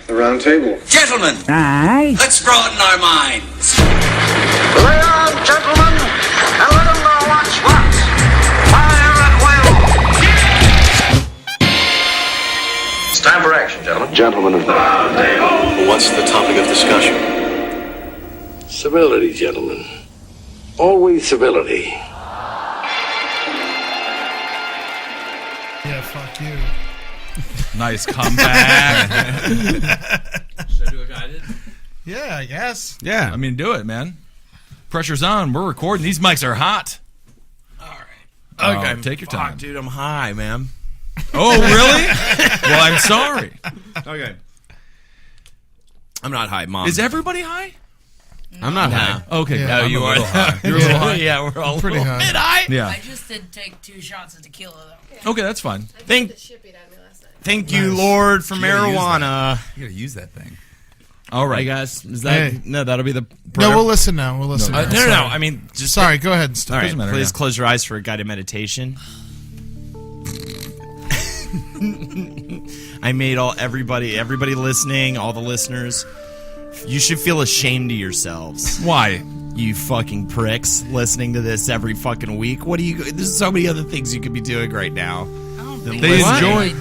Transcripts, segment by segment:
The round table. Gentlemen, Aye. let's broaden our minds. Lay on, gentlemen, and let them know what's what. Fire at will. It's time for action, gentlemen. Gentlemen of the round table. What's the topic of discussion? Civility, gentlemen. Always civility. Yeah, fuck you. Nice comeback. Should I do a guided? Yeah, I guess. Yeah, I mean, do it, man. Pressure's on. We're recording. These mics are hot. All right. Okay, take your time. Fuck, dude, I'm high, man. Oh, really? Well, I'm sorry. Okay. I'm not high, Mom. Is everybody high? I'm not high. Okay, Yeah. no, Oh, you are. You're a little high. Yeah, we're all Pretty a little high. bit high. Yeah. I just did take 2 shots of tequila, though. Okay, that's fine. Thank you, Lord, for marijuana. You gotta use that thing. All Right, right. guys. Is that Hey. No, that'll be the No, prayer. we'll listen now. We'll listen. No, now. no, Sorry. no. I mean, just Sorry, go ahead and start. All right, Doesn't matter, please yeah. close your eyes for a guided meditation. I made everybody listening, all the listeners. You should feel ashamed of yourselves. Why? You fucking pricks listening to this every fucking week. What do you? There's so many other things you could be doing right now. They enjoy.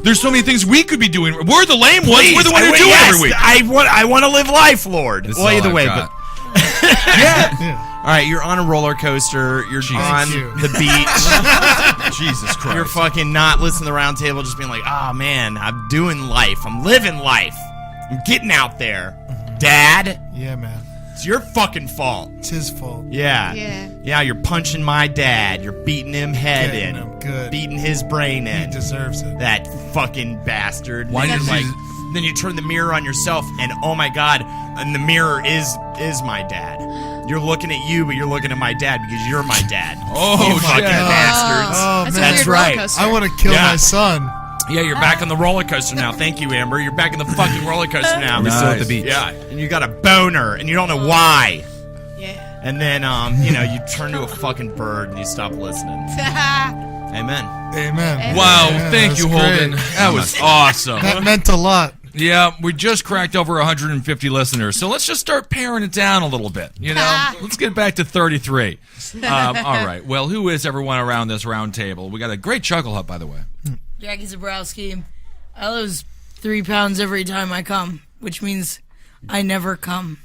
There's so many things we could be doing. We're the lame ones. Please, We're the ones who do it yes, every week. I want to live life, Lord. This is Well, all either I've way, got. but Yeah. all right, you're on a roller coaster. You're on you. the beach. Jesus Christ. You're fucking not listening to the round table, just being like, oh man, I'm doing life. I'm living life. I'm getting out there. Dad, Yeah, man. it's your fucking fault. It's his fault. Yeah. Yeah, you're punching my dad. You're beating him head Getting in. him good. Beating his brain He in. deserves it. That fucking bastard. Why Then did you're you- then you turn the mirror on yourself and oh my god, and the mirror is my dad. You're looking at you, but you're looking at my dad because you're my dad. Oh, you fucking shit. bastards. Oh, That's man. a That's weird roller right. coaster. I want to kill Yeah. my son. Yeah, you're back on the roller coaster now. Thank you, Amber. You're back in the fucking roller coaster now. We're still at the beach. Yeah, and you got a boner, and you don't know why. Yeah. And then, you turn to a fucking bird and you stop listening. Amen. Amen. Wow, Yeah, thank that's you, Holden. great. That was awesome. That meant a lot. Yeah, we just cracked over 150 listeners, so let's just start paring it down a little bit. You know, let's get back to 33. All right. Well, who is everyone around this round table? We got a great chuckle hut, by the way. Jackie Zebrowski. I lose 3 pounds every time I come, which means I never come.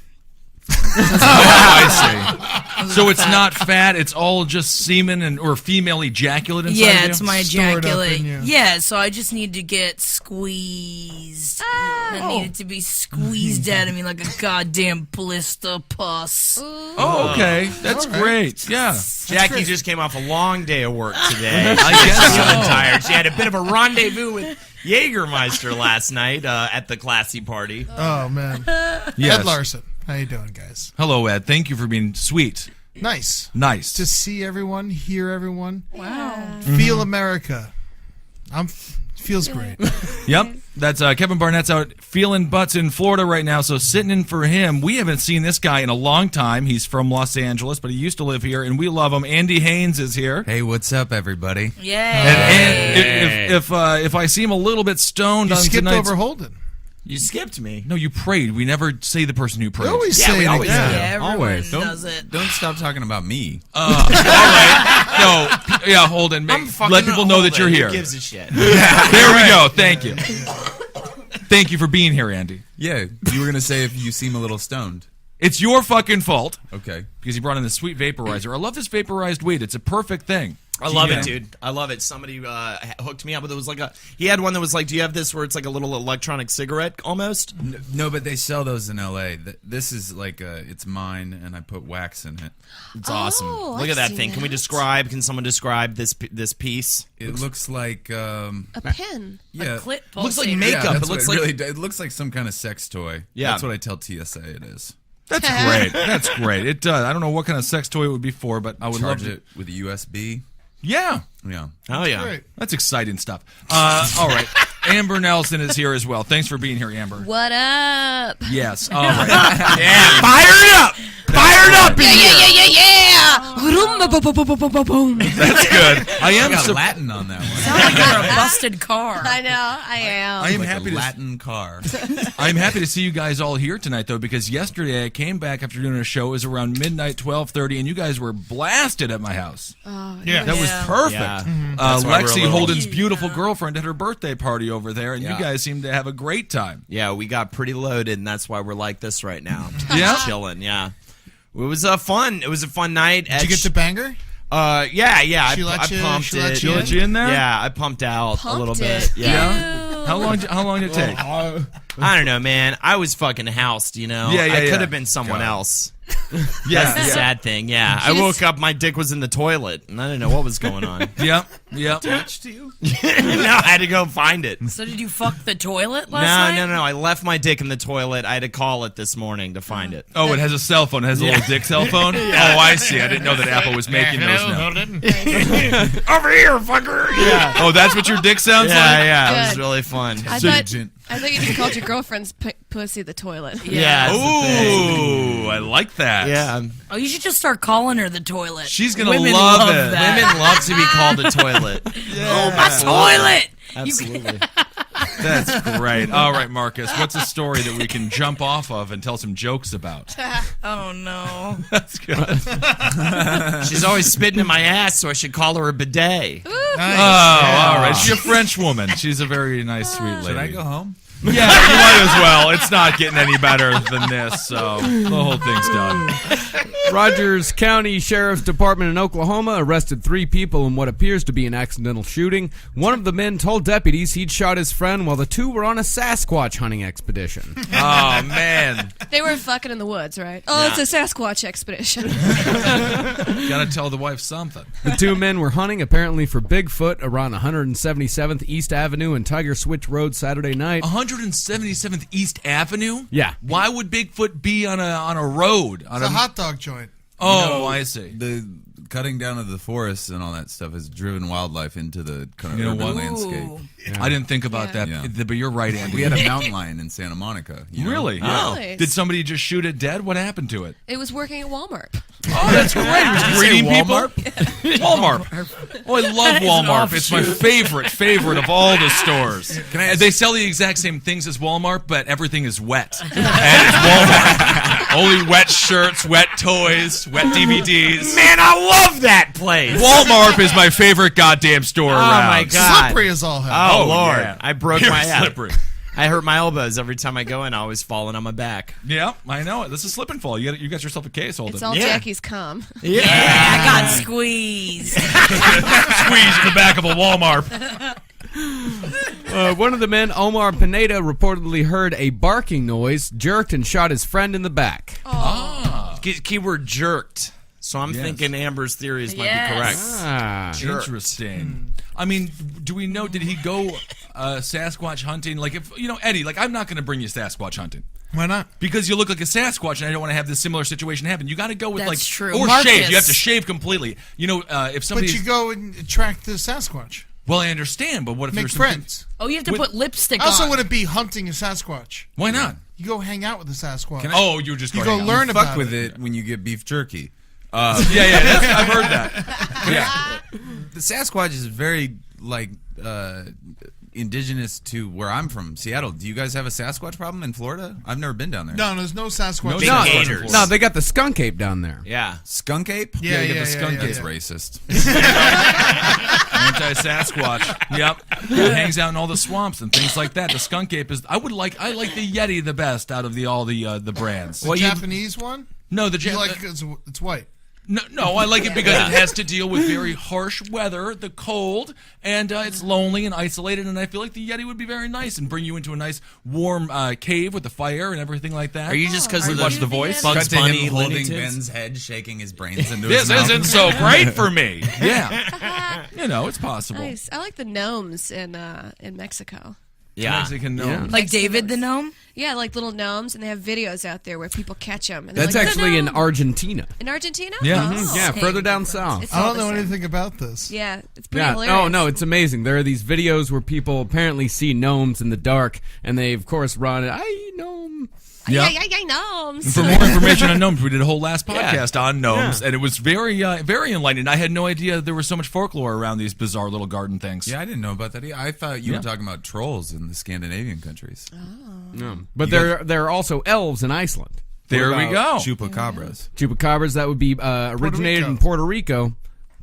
I see. So it's not fat; it's all just semen or female ejaculate inside of Yeah, you? it's my Stored up ejaculate. in you. Yeah, so I just need to get squeezed. I need it to be squeezed out of me like a goddamn blister pus. Oh, okay. That's great. Yeah. Jackie just came off a long day of work today. I guess She's so. feeling tired. She had a bit of a rendezvous with Jägermeister last night at the classy party. Oh, man. Yes. Ed Larson. How you doing, guys? Hello, Ed. Thank you for being sweet. Nice. Nice. To see everyone, hear everyone, Wow. feel America. Feels great. Yep. That's Kevin Barnett's out feeling butts in Florida right now, so sitting in for him. We haven't seen this guy in a long time. He's from Los Angeles, but he used to live here, and we love him. Andy Haynes is here. Hey, what's up, everybody? Yeah. And if I seem a little bit stoned You on skipped tonight's... over Holden. You skipped me. No, you prayed. We never say the person who prayed. You always Yeah, say we it always again. do. Yeah, everyone Always. does it. Don't stop talking about me. All right. No. Yeah, Holden. Let people know that you're here. Who gives a shit? There we go. Thank you. Thank you for being here, Andy. Yeah, you were gonna say if you seem a little stoned. It's your fucking fault Okay. because you brought in this sweet vaporizer. I love this vaporized weed. It's a perfect thing. I love it, dude. I love it. Somebody hooked me up with it. Was like he had one that was like, do you have this where it's like a little electronic cigarette almost? No, but they sell those in L.A. This is like it's mine, and I put wax in it. It's awesome. Look I've at that seen thing. Can we that. describe? Can someone describe this piece? It looks like A pin. yeah, Clit Looks like pulsator. makeup. Yeah, It that's looks what like it looks like some kind of sex toy. Yeah. That's what I tell TSA it is. That's great. That's great. It does. I don't know what kind of sex toy it would be for, but I would Charge love to. it with a USB. Yeah. Yeah. oh yeah. Great. That's exciting stuff. All right. Amber Nelson is here as well. Thanks for being here, Amber. What up? Yes. All right. Yeah, fired up. Fired up in here. Yeah. Boom. That's good. I am got Latin on that one. Sound like you're a busted car. I know, I am. I am Like happy a to Latin car. I'm happy to see you guys all here tonight, though, because yesterday I came back after doing a show. It was around midnight, 12:30, and you guys were blasted at my house. Yeah. That was perfect. Yeah. That's why we're a Lexi, little- Holden's beautiful girlfriend, had her birthday party over there, and Yeah. you guys seemed to have a great time. Yeah, we got pretty loaded, and that's why we're like this right now. Yeah? Just chilling. Yeah, it was fun. It was a fun night. Did you get the banger? Yeah. She let you- I pumped she let it. you She let you in there? Yeah, I pumped out a little Pumped bit. it. Yeah. How long did it take? I don't know, man. I was fucking housed, you know. Yeah, I could yeah. have been someone else. Yeah, That's the sad thing. Yeah, I woke up, my dick was in the toilet, and I didn't know what was going on. Yep. Touched you? No, I had to go find it. So did you fuck the toilet last night? No. I left my dick in the toilet. I had to call it this morning to find it. Oh, it has a cell phone. It has a little dick cell phone? Oh, I see. I didn't know that Apple was making those now. Over here, fucker. Yeah. Oh, that's what your dick sounds like? Yeah. It was Good. really fun. I thought you just called your girlfriend's pussy the toilet. Yeah. that's the thing. Ooh, I like that. Yeah. Oh, you should just start calling her the toilet. She's gonna Women love it. that. Women love to be called a toilet. Oh, my toilet! Absolutely. That's great. All right, Marcus, what's a story that we can jump off of and tell some jokes about? Oh, no. That's good. She's always spitting in my ass, so I should call her a bidet. Oh, all right. She's a French woman. She's a very nice, sweet lady. Should I go home? Yeah, you might as well. It's not getting any better than this, so the whole thing's done. Rogers County Sheriff's Department in Oklahoma arrested 3 people in what appears to be an accidental shooting. One of the men told deputies he'd shot his friend while the 2 were on a Sasquatch hunting expedition. Oh, man. They were fucking in the woods, right? Oh, it's a Sasquatch expedition. Gotta tell the wife something. The 2 men were hunting apparently for Bigfoot around 177th East Avenue and Tiger Switch Road Saturday night. 177th East Avenue? Yeah. Why would Bigfoot be on a road? On It's a hot dog joint. Oh, I see. The cutting down of the forests and all that stuff has driven wildlife into the kind of You know urban what? landscape. I didn't think about that, Yeah. but you're right, Andy. We had a mountain lion in Santa Monica. You know? Really? Oh. Nice. Did somebody just shoot it dead? What happened to it? It was working at Walmart. Oh, that's great. It was greeting people. Walmart. Oh, I love Walmart. It's my favorite of all the stores. They sell the exact same things as Walmart, but everything is wet. And it's Walmart. Only wet shirts, wet toys, wet DVDs. Man, I love that place. Walmart is my favorite goddamn store around. Oh, my God. Slippery as all hell. Oh, Oh, Lord. yeah. I broke You're my slippery. I hurt my elbows every time I go in. I always falling on my back. Yeah, I know it. This is slip and fall. You got yourself a case, Holden. It's all Yeah. Jackie's cum. Yeah, I got squeezed. Squeeze in the back of a Walmart. One of the men, Omar Pineda, reportedly heard a barking noise, jerked, and shot his friend in the back. Keyword jerked. So I'm Yes. thinking Amber's theories might Yes. be correct. Ah. Interesting. I mean, do we know? Did he go Sasquatch hunting? Like, if Eddie, like, I'm not going to bring you Sasquatch hunting Why not? because you look like a Sasquatch, and I don't want to have this similar situation happen. You got to go with That's true. or Marcus. shave. You have to shave completely. If somebody, But you go and attract the Sasquatch. well, I understand, but what if Make there's friends. Oh, you have to put lipstick I also on. wouldn't be hunting a Sasquatch. Why not? You go hang out with the Sasquatch. Oh, you just You go go hang out. learn Fuck about with it. it when you get beef jerky. Yeah, I've heard that. Yeah. The Sasquatch is very indigenous to where I'm from, Seattle. Do you guys have a Sasquatch problem in Florida? I've never been down there. No, there's no Sasquatch. No Big Sasquatch. gators. No, they got the skunk ape down there. Yeah. Skunk ape? Yeah, you get yeah, the skunk yeah, That's yeah. racist. Anti-Sasquatch. Yep. It hangs out in all the swamps and things like that. The skunk ape is. I like the Yeti the best out of all the brands. The Japanese one? No, the You like it 'cause it's white. No, I like it because it has to deal with very harsh weather, the cold, and it's lonely and isolated. And I feel like the Yeti would be very nice and bring you into a nice warm cave with the fire and everything like that. Are you just because of Watch The Voice? Bugs Cut to Bunny him holding Looney Tunes? Ben's head, shaking his brains into This his mouth. isn't so great for me. Yeah, it's possible. Nice. I like the gnomes in Mexico. Yeah. Mexican gnome. Like David the gnome? Yeah, like little gnomes, and they have videos out there where people catch them. And That's like, actually in Argentina. in Argentina. Yeah. Oh. Yeah, further down south. It's I all don't the know same. anything about this. Yeah, it's pretty Yeah. hilarious. Oh no, it's amazing. There are these videos where people apparently see gnomes in the dark, and they of course run. I gnome. Yeah. Gnomes. For more information on gnomes, we did a whole last podcast on gnomes, and it was very, very enlightening. I had no idea there was so much folklore around these bizarre little garden things. Yeah, I didn't know about that either. I thought you were talking about trolls in the Scandinavian countries. No. But there are also elves in Iceland. There we go. Chupacabras. Chupacabras, that would be originated Rico. in Puerto Rico,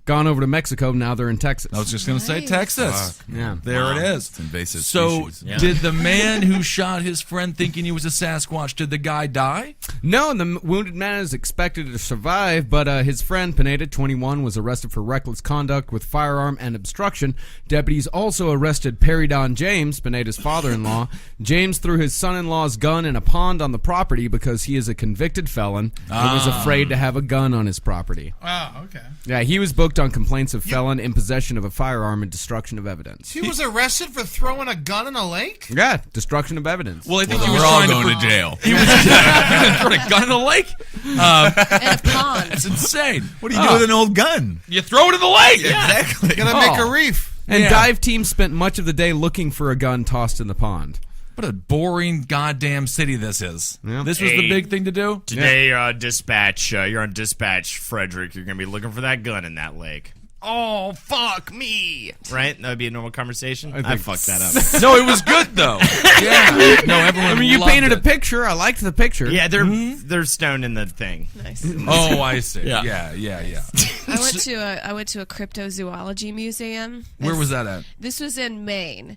gone over to Mexico, now they're in Texas. I was just going to say Texas. Fuck. Yeah. There it is. It's invasive So, species. did the man who shot his friend thinking he was a Sasquatch, did the guy die? No, the wounded man is expected to survive, but his friend, Pineda, 21, was arrested for reckless conduct with firearm and obstruction. Deputies also arrested Perry Don James, Pineda's father-in-law. James threw his son-in-law's gun in a pond on the property because he is a convicted felon and was afraid to have a gun on his property. Oh, okay. Yeah, he was booked on complaints of felon in possession of a firearm and destruction of evidence. He was arrested for throwing a gun in a lake? Yeah, destruction of evidence. Well, I think he We're was all trying going to jail. He was throwing a gun in a lake? And a pond. That's insane. What do you do with an old gun? You throw it in the lake. Exactly. Gotta make a reef. And Yeah. dive teams spent much of the day looking for a gun tossed in the pond. What a boring goddamn city this is. Yeah. This was the big thing to do? Today, dispatch. You're on dispatch, Frederick. You're gonna be looking for that gun in that lake. Oh, fuck me! Right? That would be a normal conversation. I fucked that up. No, it was good, though. Yeah. No, everyone I mean, you loved painted a it. picture. I liked the picture. Yeah, they're stoned in the thing. Nice. Oh, I see. Yeah. Yeah. I went to a cryptozoology museum. Where was that at? This was in Maine.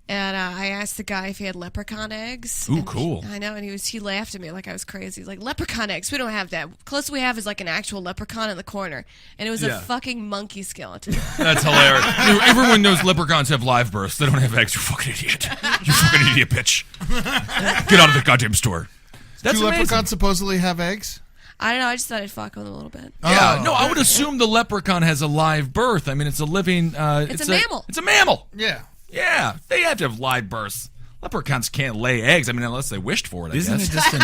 And I asked the guy if he had leprechaun eggs. Ooh, And cool. I know, and he laughed at me like I was crazy. He's like, leprechaun eggs? We don't have that. Closest we have is like an actual leprechaun in the corner. And it was Yeah. a fucking monkey skeleton. That's hilarious. Everyone knows leprechauns have live births. They don't have eggs. You fucking idiot. You fucking idiot, bitch. Get out of the goddamn store. That's Do amazing. leprechauns supposedly have eggs? I don't know. I just thought I'd fuck with him a little bit. Yeah, Oh. no, I would assume the leprechaun has a live birth. I mean, it's a living... It's a mammal. It's a mammal. Yeah. Yeah, they have to have live births. Leprechauns can't lay eggs. I mean, unless they wished for it, I Isn't guess. it just an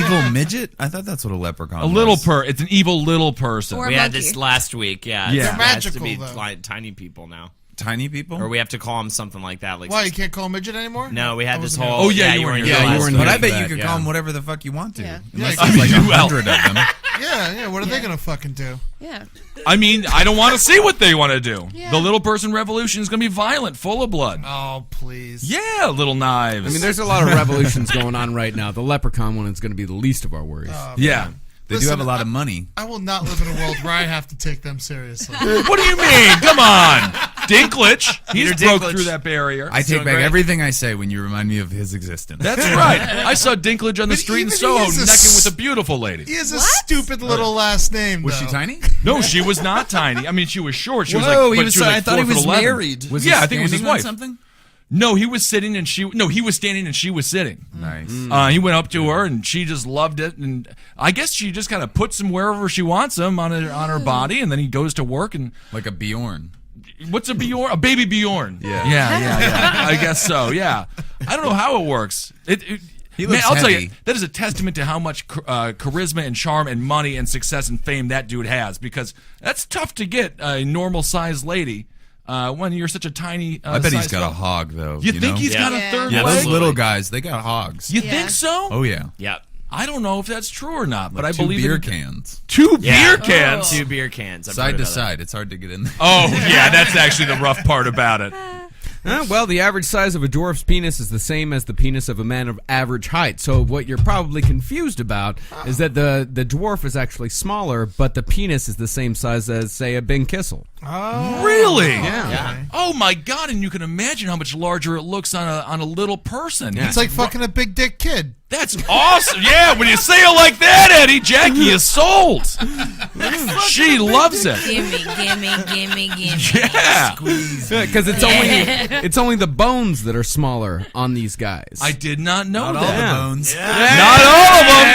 evil midget? I thought that's what a leprechaun A was. little It's an evil little person. Or We had monkey. this last week. Yeah, Yeah. it They're has to magical, be though. like tiny people now, Tiny people? or we have to call them something like that. Like Why, you can't call him midget anymore? No, we had I this wasn't whole. Oh, yeah, you were in here your last you were in week. But I bet you That, could yeah. call them whatever the fuck you want to. Yeah. Unless Yeah, there's like you- 100 of them. Yeah, what are they gonna fucking do? Yeah. I mean, I don't want to see what they want to do. Yeah. The little person revolution is going to be violent, full of blood. Oh, please. Yeah, little knives. I mean, there's a lot of revolutions going on right now. The leprechaun one is going to be the least of our worries. yeah. They do Listen, have a lot of money. I will not live in a world where I have to take them seriously. What do you mean? Come on. Dinklage. He's Peter broke Dinklage. through that barrier. I take Doing back great. everything I say when you remind me of his existence. That's right. I saw Dinklage on the But street in even Soho he is a necking with a beautiful lady. He has a stupid little last name, Was she though. tiny? No, she was not tiny. I mean, she was short. She was Whoa, like, he but was she was I like thought he 4 foot was 11. married. Was he Yeah, I think it was his standing on wife. something? No, he was sitting and he was standing and she was sitting. Nice. He went up to her and she just loved it, and I guess she just kind of puts him wherever she wants him on her body, and then he goes to work. And Like a Bjorn. what's a Bjorn? A baby Bjorn. Yeah. Yeah. I guess so. Yeah. I don't know how it works. He looks I'll tell you, heavy. that is a testament to how much charisma and charm and money and success and fame that dude has, because that's tough to get a normal sized lady when you're such a tiny. I bet he's sized got a fella. hog, though. You think know? he's got a Yeah. third Yeah, leg? those little guys, they got hogs. You Yeah. think so? Oh, yeah. Yep. I don't know if that's true or not, but I Two believe beer it. cans. 2 Yeah. beer cans. 2 beer cans. I've heard Side to about that. side. It's hard to get in there. Oh yeah, that's actually the rough part about it. Well, the average size of a dwarf's penis is the same as the penis of a man of average height. So what you're probably confused about is that the dwarf is actually smaller, but the penis is the same size as, say, a Ben Kissel. Really? Yeah. Oh my god! And you can imagine how much larger it looks on a little person. It's like fucking a big dick kid. That's awesome. Yeah, when you say it like that, Eddie, Jackie is sold. She loves it. Gimme. Yeah. Because it's only the bones that are smaller on these guys. I did not know Not all that. the bones. Not all of them.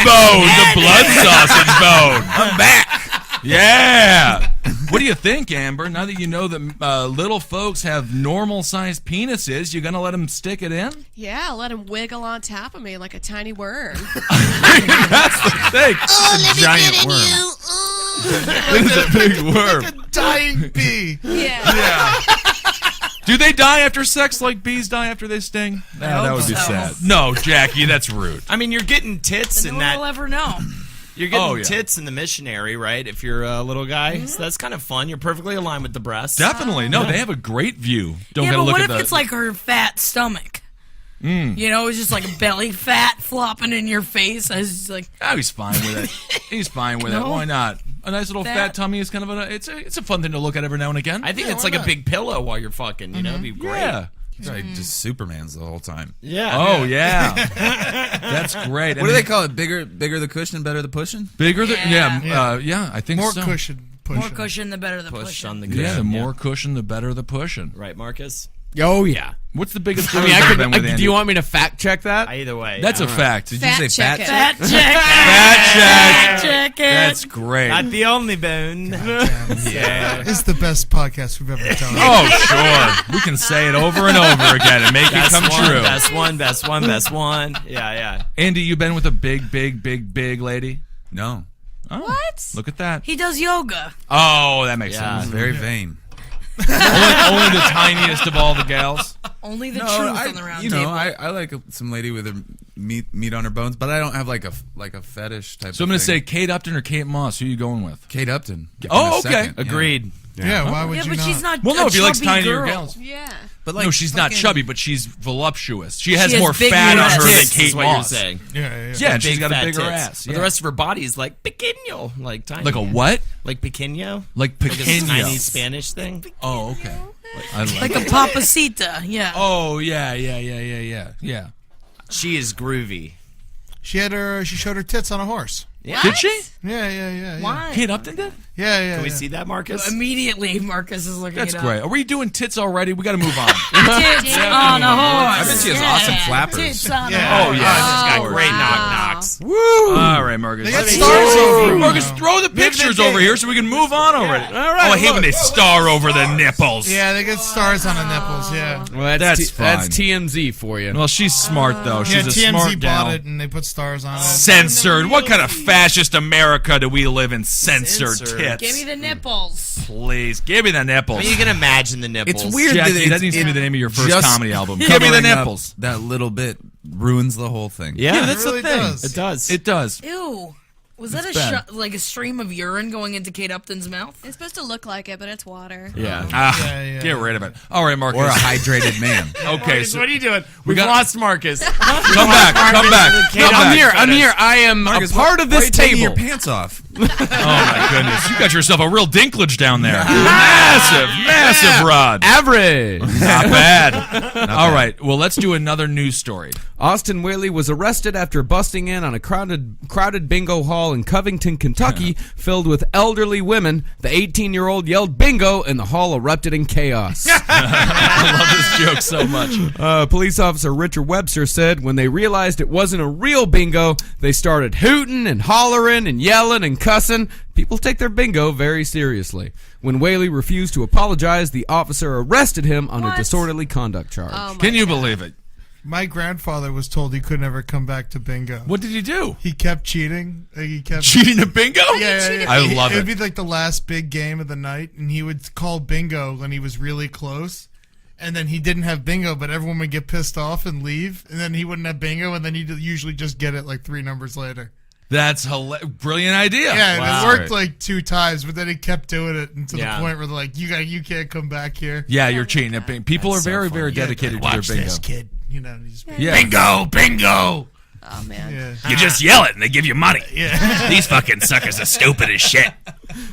The blood sausage bone. I'm back. Yeah. What do you think, Amber? Now that you know that little folks have normal-sized penises, you gonna let them stick it in? Yeah, let him wiggle on top of me like a tiny worm. That's the thing. Giant worm. It is a big worm. Dying bee. Yeah. Do they die after sex like bees die after they sting? Nah, that would be sad. No, Jackie, that's rude. I mean, you're getting tits No in one that. will ever know. You're getting Oh, yeah. tits in the missionary, right? If you're a little guy, so that's kind of fun. You're perfectly aligned with the breasts. Definitely. No, they have a great view. Don't Yeah, gotta but look what at if the. it's like her fat stomach? You know, it's just like a belly fat flopping in your face. I was just like, Oh, he's fine with it. He's fine with it. No. Why not? A nice little fat Fat. tummy is kind of it's a fun thing to look at every now and again. I think Yeah, it's why like a not? big pillow while you're fucking. You know, it'd be great. Yeah. He's like just Superman's the whole time. Yeah. Oh yeah. That's great. What do they call it? Bigger the cushion, better the pushing? Bigger than Yeah. yeah. I think More so. cushion. more cushion, the better the Push pushing. on the Yeah, cushion. the more cushion, the better the pushing. Right, Marcus? Oh yeah. What's the biggest? I mean, I been with do Andy? you want me to fact check that? Either way. That's a fact. Did Fat you say check fat? it. Fat check. Fat check. Check it. That's great. Not the only bone. Yeah. It's the best podcast we've ever done. Oh, sure. We can say it over and over again and make it come true. Best one, best one, best one. Yeah, yeah. Andy, you been with a big lady? No. Oh, What? look at that. He does yoga. Oh, that makes Yeah. sense. Very vain. only the tiniest of all the gals. Only the No, truth on the round you know, table. I like some lady with her meat on her bones, but I don't have like a fetish type. So I'm going going to say Kate Upton or Kate Moss. Who are you going with? Kate Upton. Oh, In a okay. second, yeah. Agreed. Yeah, why would yeah, you but not? she's not. Well, no, a if he likes chubby tinier girl. gals. Yeah. But like, No, she's not fucking- chubby, but she's voluptuous. She has She has more big fat on breasts. her than Tits Kate is what Moss. you're saying. Yeah, and she's Big got a fat bigger tits. ass. But Yeah. the rest of her body's like pequeño, like tiny. Like a what? Like pequeño? Like Like a tiny pequeño. Spanish thing? Oh, okay. I Like a papacita. Yeah. Oh, yeah. She is groovy. She showed her tits on a horse. Yeah. Did she? Yeah. Why? Kate Upton did? Yeah. Can we see that, Marcus? Immediately, Marcus is looking That's it great. up. Are we doing tits already? We got to move on. Tits on a horse. I bet she has awesome flappers. Tits on Yeah. a Oh, horse. yeah. She's got Oh, great wow. knock-knocks. All right, Marcus. They got Let's- stars over them Marcus, now. throw the pictures over here so we can move on already. All right, Oh, I hate when they star over the nipples. Yeah, they get stars on the nipples. Yeah. Well, That's fine. That's TMZ for you. Well, she's smart, though. Yeah, She's a TMZ smart gal. bought it and they put stars on it. Censored. What kind of fascist America do we live in? Censored Censored. tits. Give me the nipples. Please, give me the nipples. I mean, you can imagine the nipples. It's weird Jackie, that that needs to be the name of your first just comedy album. Give me the covering up nipples. That little bit ruins the whole thing. Yeah, that's it really the thing. does. It does. It does. Ew. Was that It's a bad. like a stream of urine going into Kate Upton's mouth? It's supposed to look like it, but it's water. Yeah. Yeah. Get rid of it. All right, Marcus. Or a hydrated man. Okay, Marcus, so what are you doing? We've got- lost Marcus. come back. Come back. I'm here. I am Marcus, a part of why are this you taking table. your pants off. Oh my goodness, you got yourself a real dinklage down there. Massive rod. Average. Not bad. All right, well, let's do another news story. Austin Whaley was arrested after busting in on a crowded bingo hall in Covington, Kentucky, filled with elderly women. The 18-year-old yelled bingo, and the hall erupted in chaos. I love this joke so much. Police officer Richard Webster said when they realized it wasn't a real bingo, they started hooting and hollering and yelling and cussing. People take their bingo very seriously. When Whaley refused to apologize, the officer arrested him on a disorderly conduct charge. Oh my Can you God. believe it? My grandfather was told he could never come back to bingo. What did he do? He kept cheating. Like, he kept Cheating at bingo? Yeah. I love It'd it. be like the last big game of the night, and he would call bingo when he was really close. And then he didn't have bingo, but everyone would get pissed off and leave. And then he wouldn't have bingo, and then he'd usually just get it like 3 numbers later. That's brilliant idea. Yeah, and Wow. it worked like 2 times, but then he kept doing it to Yeah. the point where they're like, you can't come back here. Yeah, you're cheating at bingo. People are very, very dedicated to Watch their bingo. this, kid. You know, he's Yeah. Bingo! Oh man. yeah. You just yell it and they give you money. Yeah. These fucking suckers are stupid as shit.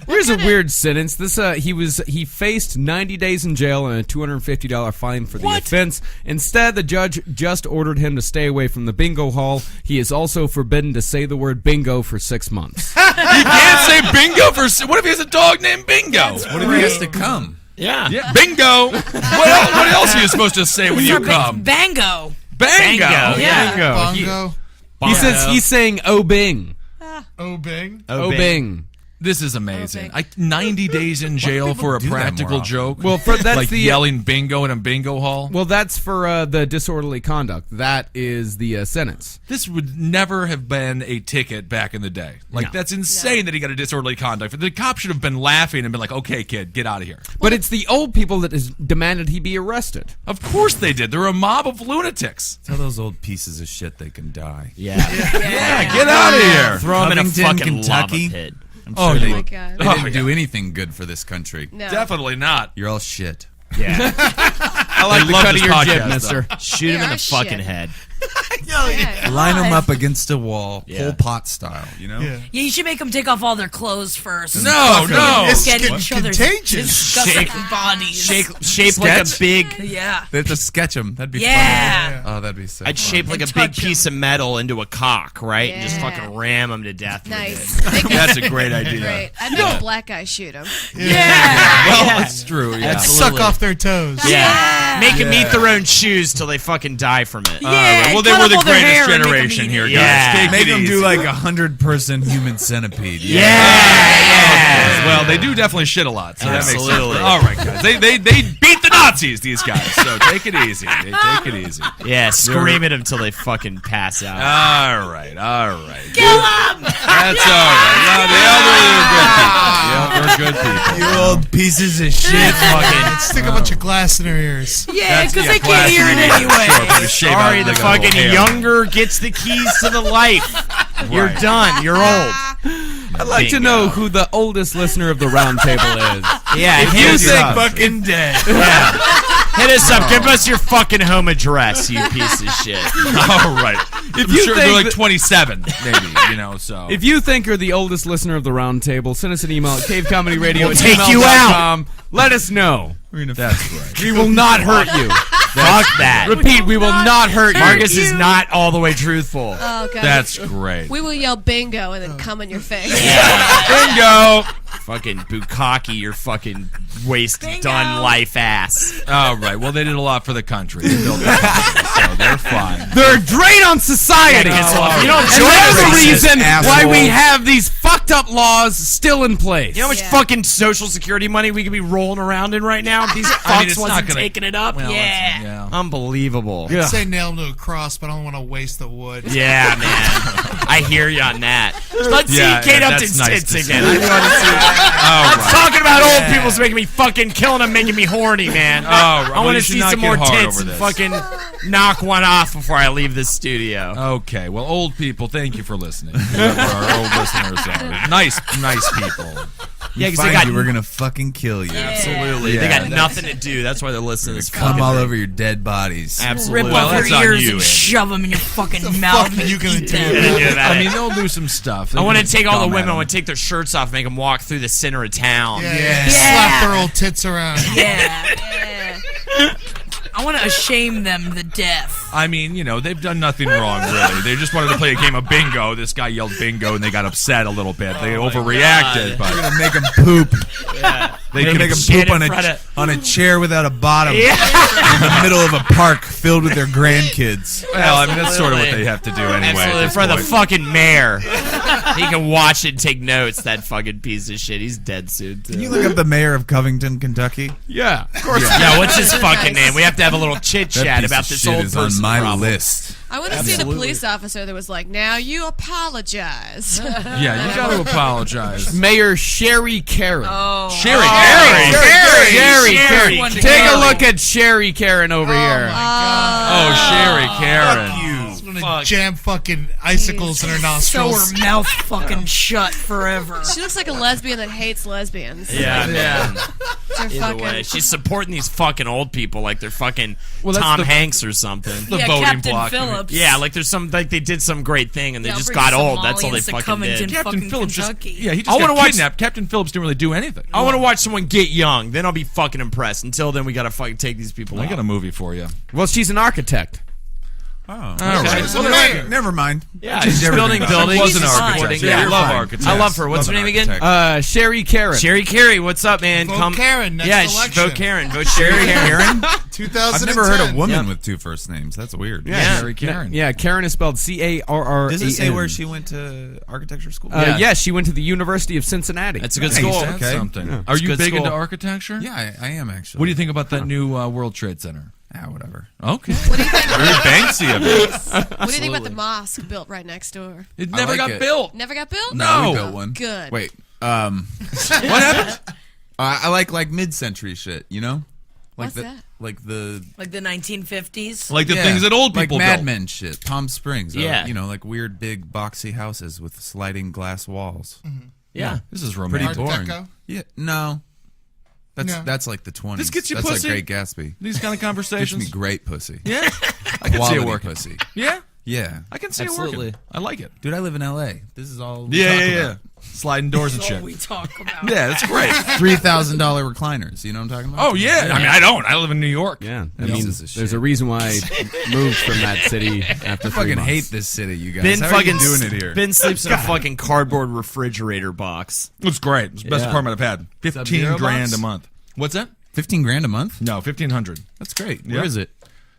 Here's a weird sentence. He faced 90 days in jail and a $250 fine for the offense. Instead, the judge just ordered him to stay away from the bingo hall. He is also forbidden to say the word bingo for 6 months. You can't say bingo for. What if he has a dog named Bingo? What if he has to come? Yeah. Yeah, bingo. What else are you supposed to say when you come? Bango. Bango. Yeah. Bongo. He says he's saying "Oh Bing, Oh, Bing. oh Bing." This is amazing. 90 days in jail for a do that practical more often? joke. Well, that's like the yelling bingo in a bingo hall. Well, that's for the disorderly conduct. That is the sentence. This would never have been a ticket back in the day. Like, that's insane that he got a disorderly conduct. The cop should have been laughing and been like, okay, kid, get out of here. But it's the old people that has demanded he be arrested. Of course they did. They're a mob of lunatics. Tell those old pieces of shit they can die. Yeah. Yeah, get out of here. Throw them in a Covington, fucking Kentucky. lava pit. I'm Oh, sure Oh they, my God. they didn't do anything good for this country. No. Definitely not. You're all shit. Yeah. I like the love cut this of your podcast, jib, though. mister. Shoot him in the are fucking shit. head. Yeah. Line them up against a wall, Yeah. Pol Pot style, you know? Yeah. Yeah, you should make them take off all their clothes first. No, no. It's Get getting each other's contagious. disgusting bodies. Shape like a Sketch? big. Yeah. They have to sketch them. That'd be Yeah. fun. Oh, that'd be so I'd fun. shape like a And big touch piece of metal into a cock, right? And just Yeah. fucking ram them to death. with Nice. it. That's a great idea. Great. I'd make a black guy shoot him. Well, that's true. Yeah. Suck off their toes. Yeah. Make them eat their own shoes till they fucking die from it. Yeah, Well, they cut were off the all their hair greatest and make 'em generation eat here, it. guys. Yeah. Take Make it them easy. do like 100-person human centipede. Yeah. Well, they do definitely shit a lot. So that makes sense. Absolutely. All right, guys. They beat the Nazis, these guys. So take it easy. Take it easy. Yeah, scream at them till they fucking pass out. All right. Kill them! That's all right. No, the elderly are good people. The elderly are good people. You old pieces of shit. Fucking. Stick a bunch of glass in their ears. Yeah, because they glass can't hear it in the ear. Sure, anyway. but just shave out Sorry, the like a little fucking hair. younger gets the keys to the life. You're Right. done. You're old. I'd like to know who the oldest listener of the roundtable is. Yeah, If hit you us think up. fucking dead. Hit us up. Give us your fucking home address, you piece of shit. All right. I'm you sure think they're like that- 27, maybe, so. If you think you're the oldest listener of the roundtable, send us an email at cavecomedyradio@gmail.com. We'll take you out. Let us know. That's right. We will not hurt you. Fuck that. Repeat, we will not hurt you. Marcus is not all the way truthful. Oh, God. That's great. We will yell bingo and then come in your face. Bingo. Fucking bukkake, your fucking waste done life ass. All right. Well, they did a lot for the country. They built the country, so they're fine. They're a drain on society. Yeah, Kissel, if you don't And join that's the racist reason why asshole. we have these fucked up laws still in place. You know how much Yeah. fucking social security money we could be rolling around in right now? These fucks it's not wasn't gonna- taking it up. Well, Yeah. yeah. Unbelievable. Yeah. Say nail them to a cross, but I don't want to waste the wood. Yeah, man. I hear you on that. Let's Yeah, see Kate yeah, Upton's that's nice tits to see. again. I want to see. All I'm right. talking about old people's making me fucking killing them, making me horny, man. Oh, right. I Well, want you to should see not some get more hard tits over and this. fucking knock one off before I leave this studio. Okay. Well, old people, thank you for listening. Whoever our old listeners are. Nice people. Yeah, because they Find got you, we're gonna fucking kill you. absolutely. Yeah, they got that's- nothing to do. That's why they're listening to this Come fucking all thing. over your dead bodies. Absolutely. Rip Well, off that's your on ears you, and Ed. shove them in your fucking mouth. fuck are you gonna Eat do? them. Yeah, that I mean, they'll do some stuff. I want to take all the Dumb women. I animal. want to take their shirts off, make them walk through the center of town. Yeah. Slap their old tits around. Yeah. Yeah. I want to shame them to death. I mean, they've done nothing wrong, really. They just wanted to play a game of bingo. This guy yelled bingo, and they got upset a little bit. They overreacted, We're but gonna make them poop. They can make them shit poop in front of- on a chair without a bottom in the middle of a park filled with their grandkids. well, I mean, that's sort of what they have to do anyway. Absolutely, at in this front of the point. fucking mayor. He can watch it and take notes, that fucking piece of shit. He's dead soon, too. Can you look up the mayor of Covington, Kentucky? Yeah, of course. Yeah, what's his fucking name? We have to have a little chit That chat piece about of this shit old is on person my problem. list. I want to see the police officer that was like, now you apologize. Yeah, you got to apologize. Mayor Sherry Karen. Oh. Sherry Sherry Sherry. Karen. Take a look at Sherry Karen over here. Oh, Sherry Karen. Gonna jam fucking icicles in her So nostrils. her mouth fucking shut forever. She looks like a lesbian that hates lesbians. Yeah, man. They're Either fucking. way, she's supporting these fucking old people like they're fucking Well, that's Tom the- Hanks or something. The yeah, voting Captain block. Phillips. Yeah, like there's like they did some great thing and they Yeah, just bring got old. That's all they Somalians to fucking Covington. did. Captain Fucking Phillips Kentucky. he just I wanna got watch- kidnapped. Captain Phillips didn't really do anything. I want to watch someone get young. Then I'll be fucking impressed. Until then, we gotta fucking take these people I out. got a movie for you. Well, she's an architect. Oh, All right. Well, never mind. Yeah, she's building buildings. Wasn't She's architect. fine. Yeah, I You're love fine. architects. I love her. What's her name again? Sherry Karen. Sherry Carey. What's up, man? Vote Karen next yeah, election. vote Karen. Vote Sherry Karen. 2010. I've never heard a woman with two first names. That's weird. Yeah, Sherry Karen. Yeah, Karen is spelled Carr. Does it say where she went to architecture school? Yes, she went to the University of Cincinnati. That's a good Nice. school. Okay. That's something. Yeah. Are you Good big school. into architecture? Yeah, I am actually. What do you think about that new World Trade Center? Whatever. Okay. What do you think? Very Banksy of it. What do you think about the mosque built right next door? It I never like got it. built. Never got built? No. We built one. Good. Wait. What happened? I like mid-century shit. You know, What's that? Like the Like the 1950s. Like the things that old people like Mad built. Men shit. Palm Springs. Yeah. You know, like weird big boxy houses with sliding glass walls. Yeah. This is Pretty romantic. Art boring. Deco? Yeah. No. That's like the 20s. This gets you That's pussy? like Great Gatsby. These kind of Gives conversations. me great pussy. Yeah. I can see Quality it working. pussy. Yeah. Yeah. I can see Absolutely. it working. I like it. Dude, I live in L.A. This is all we Yeah, talk yeah, yeah. about. Sliding doors and That's all shit. we talk about. Yeah, that's great. $3,000 recliners. You know what I'm talking about? Oh, yeah. I mean, I don't. I live in New York. Yeah, I Pieces mean, of shit. there's a reason why I moved from that city after I 3 fucking months. hate this city, you guys. Ben How fucking are you doing it here? Ben sleeps in a fucking cardboard refrigerator box. It's great. It's the best Yeah. apartment I've had. 15 Sub-Zero grand box? a month. What's that? $15,000 a month? No, 1,500. That's great. Yeah. Where is it?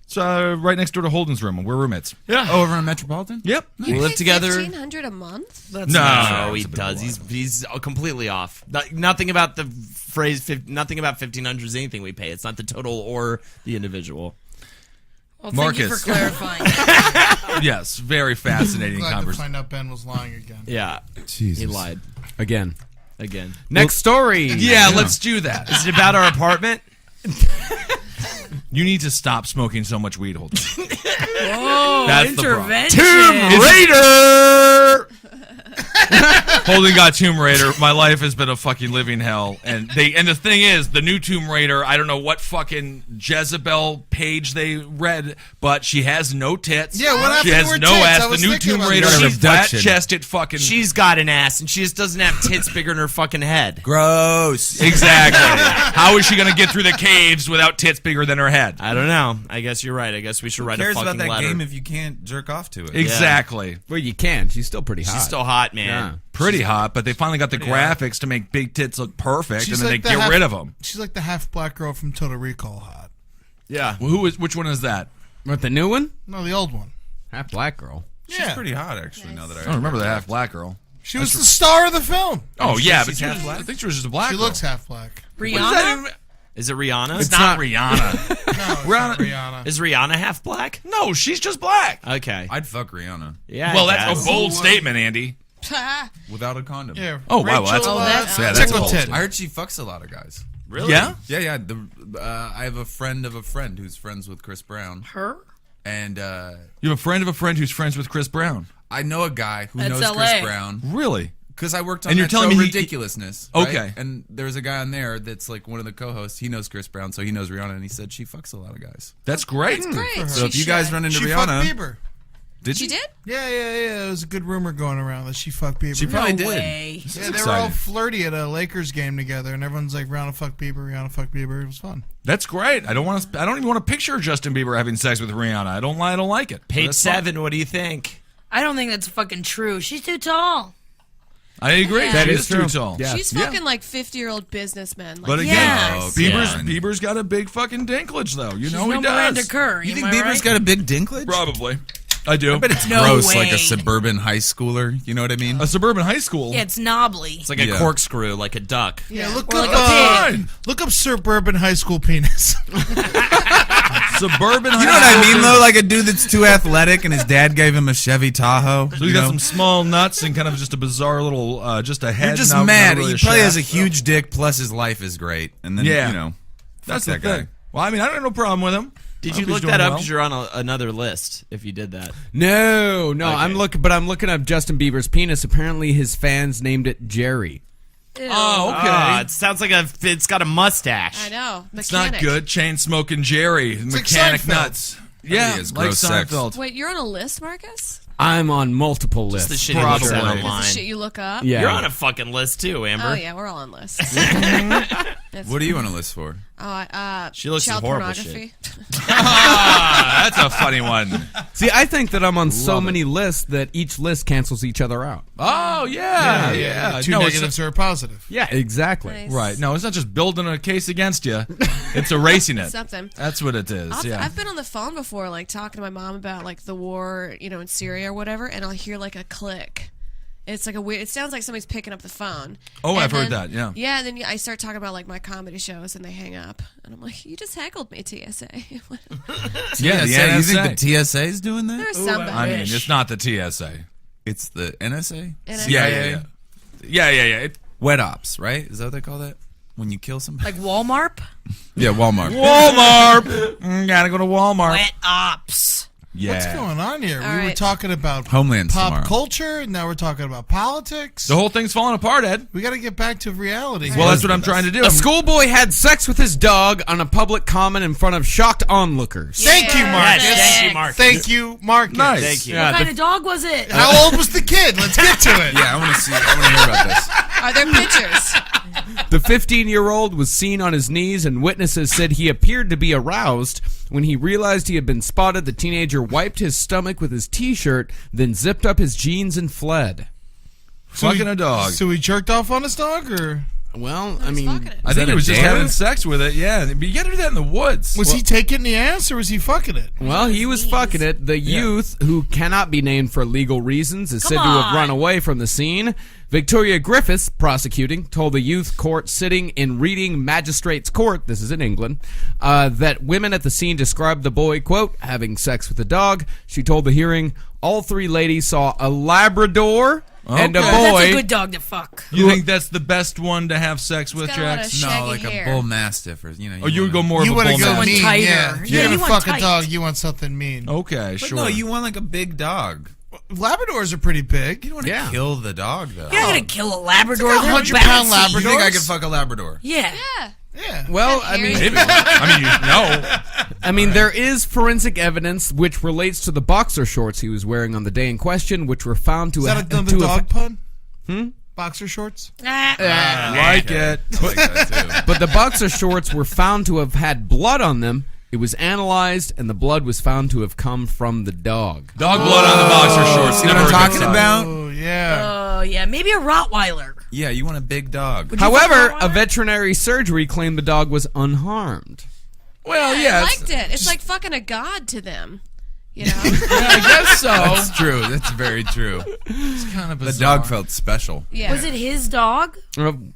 It's right next door to Holden's room. We're roommates. Yeah. Oh, over in Metropolitan? Yep. We live together. $1,500 a month? That's No, not true. it's He a bit does. wild. He's completely off. Nothing about the phrase. Nothing about 1,500 is anything we pay. It's not the total or the individual. Well, thank you Marcus. for clarifying. Yes. Very fascinating Glad to conversation. find out Ben was lying again. Yeah, Jesus. he lied Again. again. Next story. Yeah, let's do that. Is it about our apartment? You need to stop smoking so much weed, Holden. Whoa, That's the problem. intervention. Raider! Holden got Tomb Raider. My life has been a fucking living hell. And the thing is, the new Tomb Raider, I don't know what fucking Jezebel page they read, but she has no tits. Yeah, what happened She to has her no tits? I ass. The was new thinking Tomb about Raider, that. she's Reduction. flat-chested fucking... She's got an ass, and she just doesn't have tits bigger than her fucking head. Gross. Exactly. How is she going to get through the caves without tits bigger than her head? I don't know. I guess you're right. I guess we should Who write a cares fucking about that letter. game if you can't jerk off to it? Exactly. Well, you can. She's still pretty hot. She's still hot, man. Yeah. Pretty hot, but they finally got the graphics to make big tits look perfect, She's and then like they the get half- rid of them. She's like the half black girl from Total Recall hot. Yeah. Well, which one is that? What, the new one? No, the old one. Half black girl. She's Yeah. pretty hot, actually, now that I don't remember the half black girl. She was the star of the film. Oh yeah, but she's she half was, black? I think she was just a black She girl. looks half black. What does that Rihanna? even- Is it Rihanna? It's not Rihanna. No, it's not Rihanna. Is Rihanna half black? No, she's just black. Okay. I'd fuck Rihanna Yeah. Well, I that's guess. a bold statement, Andy. without a condom. Yeah. Oh, wow, well, that's- Rachel, that's- yeah, that's Tickle bold. Tit. I heard she fucks a lot of guys. Really? Yeah. Yeah. I have a friend of a friend who's friends with Chris Brown, Her? and You have a friend of a friend who's friends with Chris Brown. I know a guy who That's knows LA. Chris Brown Really? because I worked on And you're that telling show me Ridiculousness. Right? Okay. And there's a guy on there that's like one of the co-hosts. He knows Chris Brown, so he knows Rihanna, and he said she fucks a lot of guys. That's great. Great. So if you guys run into She fucked Rihanna, Bieber. did She you? did? Yeah. There was a good rumor going around that she fucked Bieber. She probably No did. way. Yeah, they were all exciting. flirty at a Lakers game together, and everyone's like, "Rihanna fucked Bieber, Rihanna fucked Bieber." It was fun. That's great. I don't even want to picture Justin Bieber having sex with Rihanna. I don't like it. Page That's fine. 7. What do you think? I don't think that's fucking true. She's too tall. I agree. Yeah. That That is is too true. tall. Yeah. She's fucking like 50-year-old businessmen. Like, But again, Yes. Bieber's Yeah. Bieber's got a big fucking dinklage though. You She's know no he does. Miranda Kerr. You think am I Bieber's right? got a big dinklage? Probably. I do. But it's No gross, like way. a suburban high schooler. You know what I mean? A suburban high school. Yeah, it's knobbly. It's like a Yeah. corkscrew, like a duck. Yeah, look Or up, like a pig. Fine. look up suburban high school penis. Suburban. You know what I mean, though? Like a dude that's too athletic, and his dad gave him a Chevy Tahoe. So he's got some small nuts and kind of just a bizarre little, just a head. You're just not mad. really He a probably has a shaft. huge dick, plus his life is great. And then, Yeah. you know, That's fuck the that thing. guy. Well, I mean, I don't have no problem with him. Did I you hope he's look doing that up well. because you're on another list? If you did that, No. I'm looking up Justin Bieber's penis. Apparently, his fans named it Jerry. Oh, okay. it sounds like it's got a mustache. I know. It's Mechanic. not good. Chain smoking Jerry, like mechanic Seinfeld. nuts. Yeah, is like gross sex. Seinfeld. Wait, you're on a list, Marcus? I'm on multiple Just lists. the shit you look at Probably. That's online. the shit you look up? Yeah. You're on a fucking list too, Amber. Oh, yeah, we're all on lists. What are you on a list for? She looks at child horrible pornography. That's a funny one. See, I think that I'm on so many lists that each list cancels each other out. Oh, yeah. Two No, it's negatives are a positive. Yeah, exactly. Nice. Right. No, it's not just building a case against you. It's erasing it. Something. That's what it is. I've been on the phone before, like talking to my mom about like the war, in Syria or whatever, and I'll hear like a click. It's like a weird. It sounds like somebody's picking up the phone. Oh, And I've heard then- that, yeah. Yeah, and then I start talking about like my comedy shows, and they hang up, and I'm like, "You just heckled me, TSA." Yeah, TSA, the you NSA. think the TSA is doing that? There's somebody. I mean, it's not the TSA. It's the NSA? NSA. Yeah. Wet ops, right? Is that what they call that? When you kill somebody? Like Walmart? Yeah, Walmart. Walmart. Gotta go to Walmart. Wet ops. Yeah. What's going on here? All We were right. talking about Homeland pop tomorrow. culture, and now we're talking about politics. The whole thing's falling apart, Ed. We got to get back to reality. Well, that's what I'm trying to do. A schoolboy had sex with his dog on a public common in front of shocked onlookers. Thank you, Marcus. Yes, thank you, Marcus. Thank you, Marcus. Nice. Thank you. What kind of dog was it? How old was the kid? Let's get to it. Yeah, I want to hear about this. Are there pictures? The 15-year-old was seen on his knees, and witnesses said he appeared to be aroused. When he realized he had been spotted, the teenager wiped his stomach with his T-shirt, then zipped up his jeans and fled. Fucking a dog. So he jerked off on his dog, or Well, I mean, fucking it. I think that he was a just dare? having sex with it. Yeah, but you gotta do that in the woods. was he taking the ass, or was he fucking it? Well, he was fucking it. The youth, who cannot be named for legal reasons, is said to have on. run away from the scene. Victoria Griffiths, prosecuting, told the youth court sitting in Reading Magistrates Court, this is in England, that women at the scene described the boy, quote, having sex with the dog. She told the hearing all three ladies saw a Labrador and a Okay. boy. That's a good dog to fuck. You think that's the best one to have sex with, got a lot of Jax? shit. No, Shaggy like hair. a bull mastiff, or Or you would go more You of a want to bull go mastiff? mean, tighter. yeah. If Yeah, you're you gonna want fuck a tight. dog, you want something mean. Okay, But sure. no, you want like a big dog. Labradors are pretty big. You don't want to Yeah. kill the dog, though. You're not gonna kill a Labrador. It's like They're 100-pound bouncy. Labrador. You think I could fuck a Labrador? Yeah. Yeah. Yeah. Well, I mean, Maybe. No. I mean, there is forensic evidence which relates to the boxer shorts he was wearing on the day in question, which were found to Is have that another dog pun? Boxer shorts? Like it. I like that too. But the boxer shorts were found to have had blood on them. It was analyzed, and the blood was found to have come from the dog. Dog blood on the boxer shorts. You know what I'm talking about? Oh, yeah. Oh, yeah. Maybe a Rottweiler. Yeah, you want a big dog. Would you fuck However, Rottweiler? a veterinary surgery claimed the dog was unharmed. Well, I yeah. liked it. It's like fucking a god to them. You know? I guess so. That's true. That's very true. It's kind of The bizarre. dog felt special. Yeah. Was it his dog?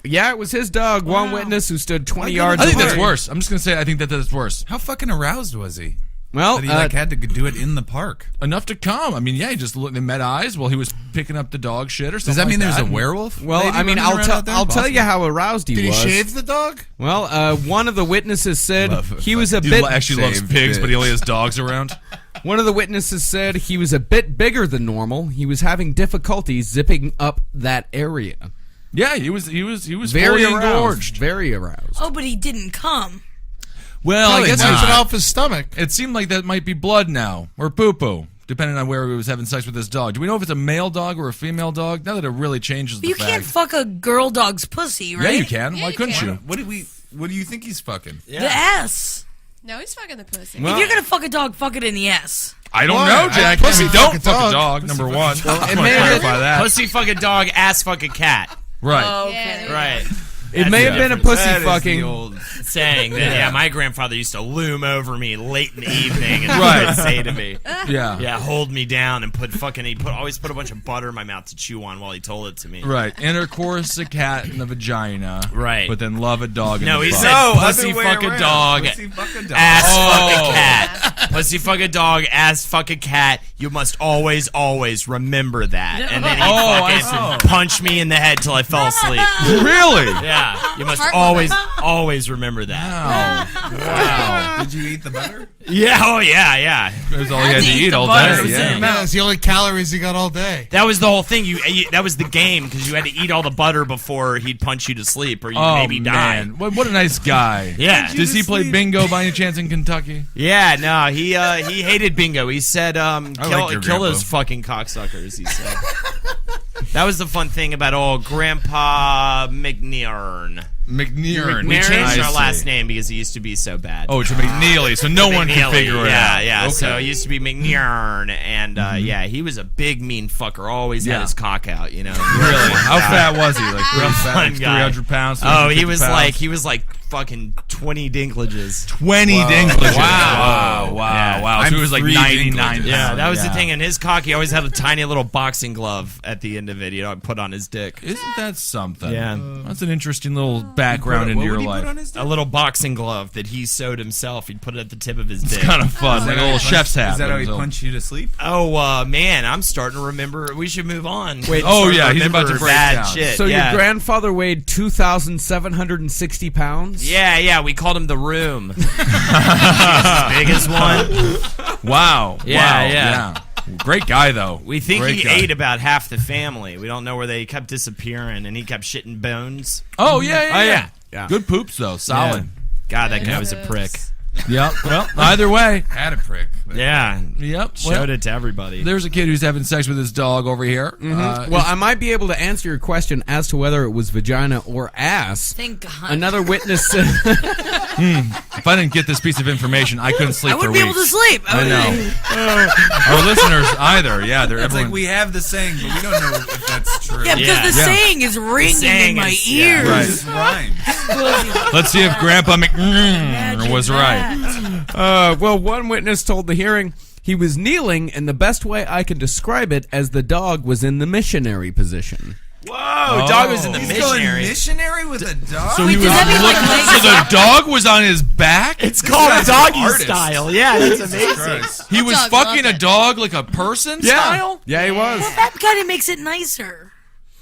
Yeah, it was his dog. One witness who stood 20 yards I think away. that's worse. I'm just gonna say I think that's worse. How fucking aroused was he? Well, That he had to do it in the park. Enough to come. I mean, yeah, he just looked. They met eyes while he was picking up the dog shit or something. Does that mean like there's a that. werewolf? well, lady I mean, running I'll around tell out there? I'll tell you Possible. how aroused he Did he was. shave the dog? Well, one of the witnesses said Love he was a Dude bit. actually loves Shaved pigs, bitch. but he only has dogs around. One of the witnesses said he was a bit bigger than normal. He was having difficulty zipping up that area. Yeah, he was Very fully aroused. engorged. Very aroused. Oh, but he didn't come. Well, I guess Wipes it off his stomach. it seemed like that might be blood now or poo poo, depending on where he was having sex with his dog. Do we know if it's a male dog or a female dog? Now that it really changes But the you fact. can't fuck a girl dog's pussy, right? Yeah, you can. Yeah, Why you couldn't can. you? What do you think he's fucking? The ass. No, he's fucking the pussy. Well- If you're gonna fuck a dog, fuck it in the ass. I don't Why? know, Jack. Pussy Don't fuck a fuck a dog. dog. Number one. I it want to may have clarify been- that. Pussy fuck a dog, ass fuck a cat. Right. Oh, Yeah, okay. there you Right. It may have been a difference. pussy That is fucking. the old Saying that, yeah, my grandfather used to loom over me late in the evening and Right. say to me, Yeah. yeah, hold me down and always put a bunch of butter in my mouth to chew on while he told it to me. Right. Intercourse a cat in the vagina. Right. But then love a dog in No, the he butt. said No, pussy other way fuck a around. dog, Pussy fuck a dog. ass fuck Oh. a cat. Pussy fuck a dog, ass fuck a cat. You must always, always remember that. And then he I fucking punched me in the head till I fell asleep. Really? Yeah, you must Heart always, always remember that. Wow. Did you eat the butter? Yeah, oh yeah. That's all he had to eat eat the all butter. day. Yeah. Yeah, it's the only calories he got all day. That was the whole thing. That was the game because you had to eat all the butter before he'd punch you to sleep or you'd Oh, maybe die. man. What a nice guy. Yeah. Does he play bingo by any chance in Kentucky? Yeah, no, he hated bingo. He said, like your kill grandpa. those fucking cocksuckers, he said. That was the fun thing about old Grandpa McNearn. McNeely. We changed I our see. last name because it used to be so bad. Oh, to McNeely, so no one can figure it out. Yeah. Okay. So it used to be McNearn, and yeah, he was a big mean fucker. Always had his cock out, you know. Really? How fat was he? Like real fat, fun like guy. 300 pounds? Oh, he 350 was pounds? like fucking 20 dinklages. 20 dinklages. Wow. Yeah. So he was like 99 pounds. Yeah, that was the thing. In his cock, he always had a tiny little boxing glove at the end of it, you know, put on his dick. Isn't that something? Yeah. That's an interesting little background into your life. A little boxing glove that he sewed himself. He'd put it at the tip of his dick. It's kind of fun, like a little chef's hat. Is that how he punched you to sleep? Oh, man, I'm starting to remember. We should move on. Wait, oh, yeah, he's about to break bad down. shit. So yeah. your grandfather weighed 2,760 pounds? Yeah, we called him the Room. He was his biggest one. Wow. Yeah. Great guy, though. We think Great he guy. ate about half the family. We don't know where they kept disappearing, and he kept shitting bones. Oh, yeah. Yeah. Good poops, though. Solid. God, that guy was a prick. Yep. Well, either way. Had a prick. Yeah. Yep. Showed it to everybody. There's a kid who's having sex with his dog over here. Well, I might be able to answer your question as to whether it was vagina or ass. Thank God. Another witness said... If I didn't get this piece of information, I couldn't sleep I for wouldn't weeks. be able to sleep. I know. Our listeners either. Yeah, they're It's everyone. like we have the saying, but we don't know if that's true. Yeah, because the saying is ringing in my ears. Right. It just rhymes. Let's see if Grandpa Imagine was right. that. well, one witness told the hearing he was kneeling, and the best way I can describe it as the dog was in the missionary position. Whoa, dog was in the He's missionary. going missionary with a dog? So he was does that mean, like, looking. So the dog was on his back. It's called guy's doggy an artist. style. Yeah, that's amazing. He was dog fucking loved a it. dog like a person style. Yeah, he was. Well, that kind of makes it nicer.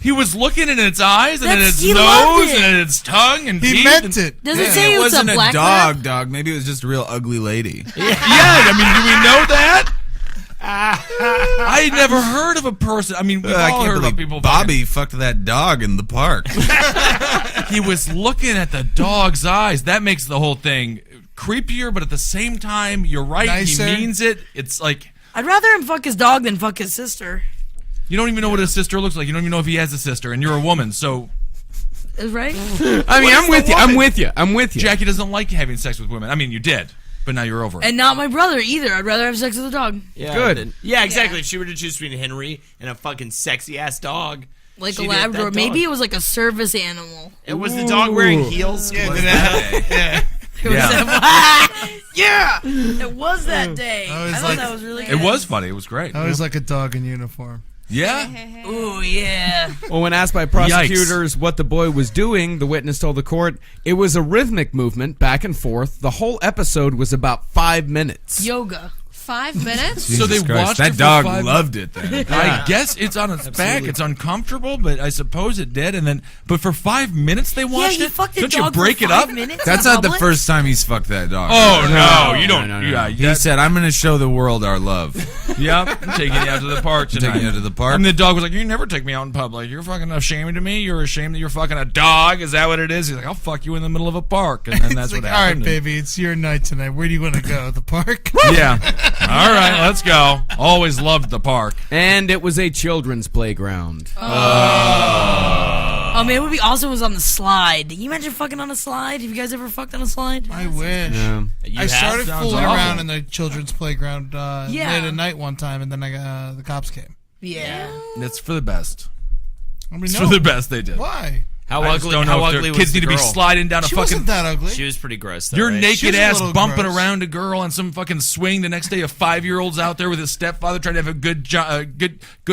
He was looking in its eyes and in That's- its he loved nose it. and in its tongue and He teeth meant and, it. Does it say it it was wasn't a black dog, lab? dog. Maybe it was just a real ugly lady. Yeah, I mean, do we know that? I had never heard of a person. I mean, we've I all can't heard about believe people. Bobby fucked that dog in the park. He was looking at the dog's eyes. That makes the whole thing creepier, but at the same time, you're right. Nicer. He means it. It's like I'd rather him fuck his dog than fuck his sister. you don't even know what his sister looks like. You don't even know if he has a sister, and you're a woman. So Right? I mean, I'm with you. I'm with you. Jackie doesn't like having sex with women. I mean, you did, but now you're over it. And not my brother either. I'd rather have sex with a dog. Yeah, Good. Yeah, exactly. If she were to choose between Henry and a fucking sexy ass dog, Like she'd a get that Labrador. dog. Maybe it was like a service animal. It was the dog wearing heels. Yeah, Was did that- it have, Yeah! It was that day. I was I thought like- that was really good. It was funny. It was great. I was like a dog in uniform. Yeah. Ooh, yeah. Well, when asked by prosecutors what the boy was doing, the witness told the court it was a rhythmic movement back and forth. The whole episode was about 5 minutes. Yoga. 5 minutes? So they Jesus Christ, watched that it for dog 5 loved it then. I guess it's on its back. It's uncomfortable, but I suppose it did. And then, but for 5 minutes they watched he it. fucked the Don't dog you break for it up? 5 minutes That's in not the public? first time he's fucked that dog. Oh no, you don't. No. Yeah, He said, "I'm going to show the world our love." "Yep, I'm taking you out to the park tonight." Taking you to the park. And the dog was like, "You never take me out in public. You're fucking ashamed of me. You're ashamed that you're fucking a dog. Is that what it is?" He's like, "I'll fuck you in the middle of a park," and then that's It's what like, all right, happened. baby, it's your night tonight. Where do you want to go? The park? Yeah. All right, let's go. Always loved the park. And it was a children's playground. Oh, man, it would be awesome if it was on the slide. Can you imagine fucking on a slide? Have you guys ever fucked on a slide? I wish. You I have? started Sounds fooling awful. around in the children's playground late Yeah. at night one time, and then the cops came. Yeah. It's for the best. I mean, It's no. for the best they did. Why? How I just ugly? don't know How if their ugly was kids the need to be girl? sliding down a She fucking. wasn't that ugly. She was pretty gross. Though, Your right? naked She was a ass little bumping gross. around a girl on some fucking swing. The next day, a 5-year-old's out there with his stepfather trying to have a good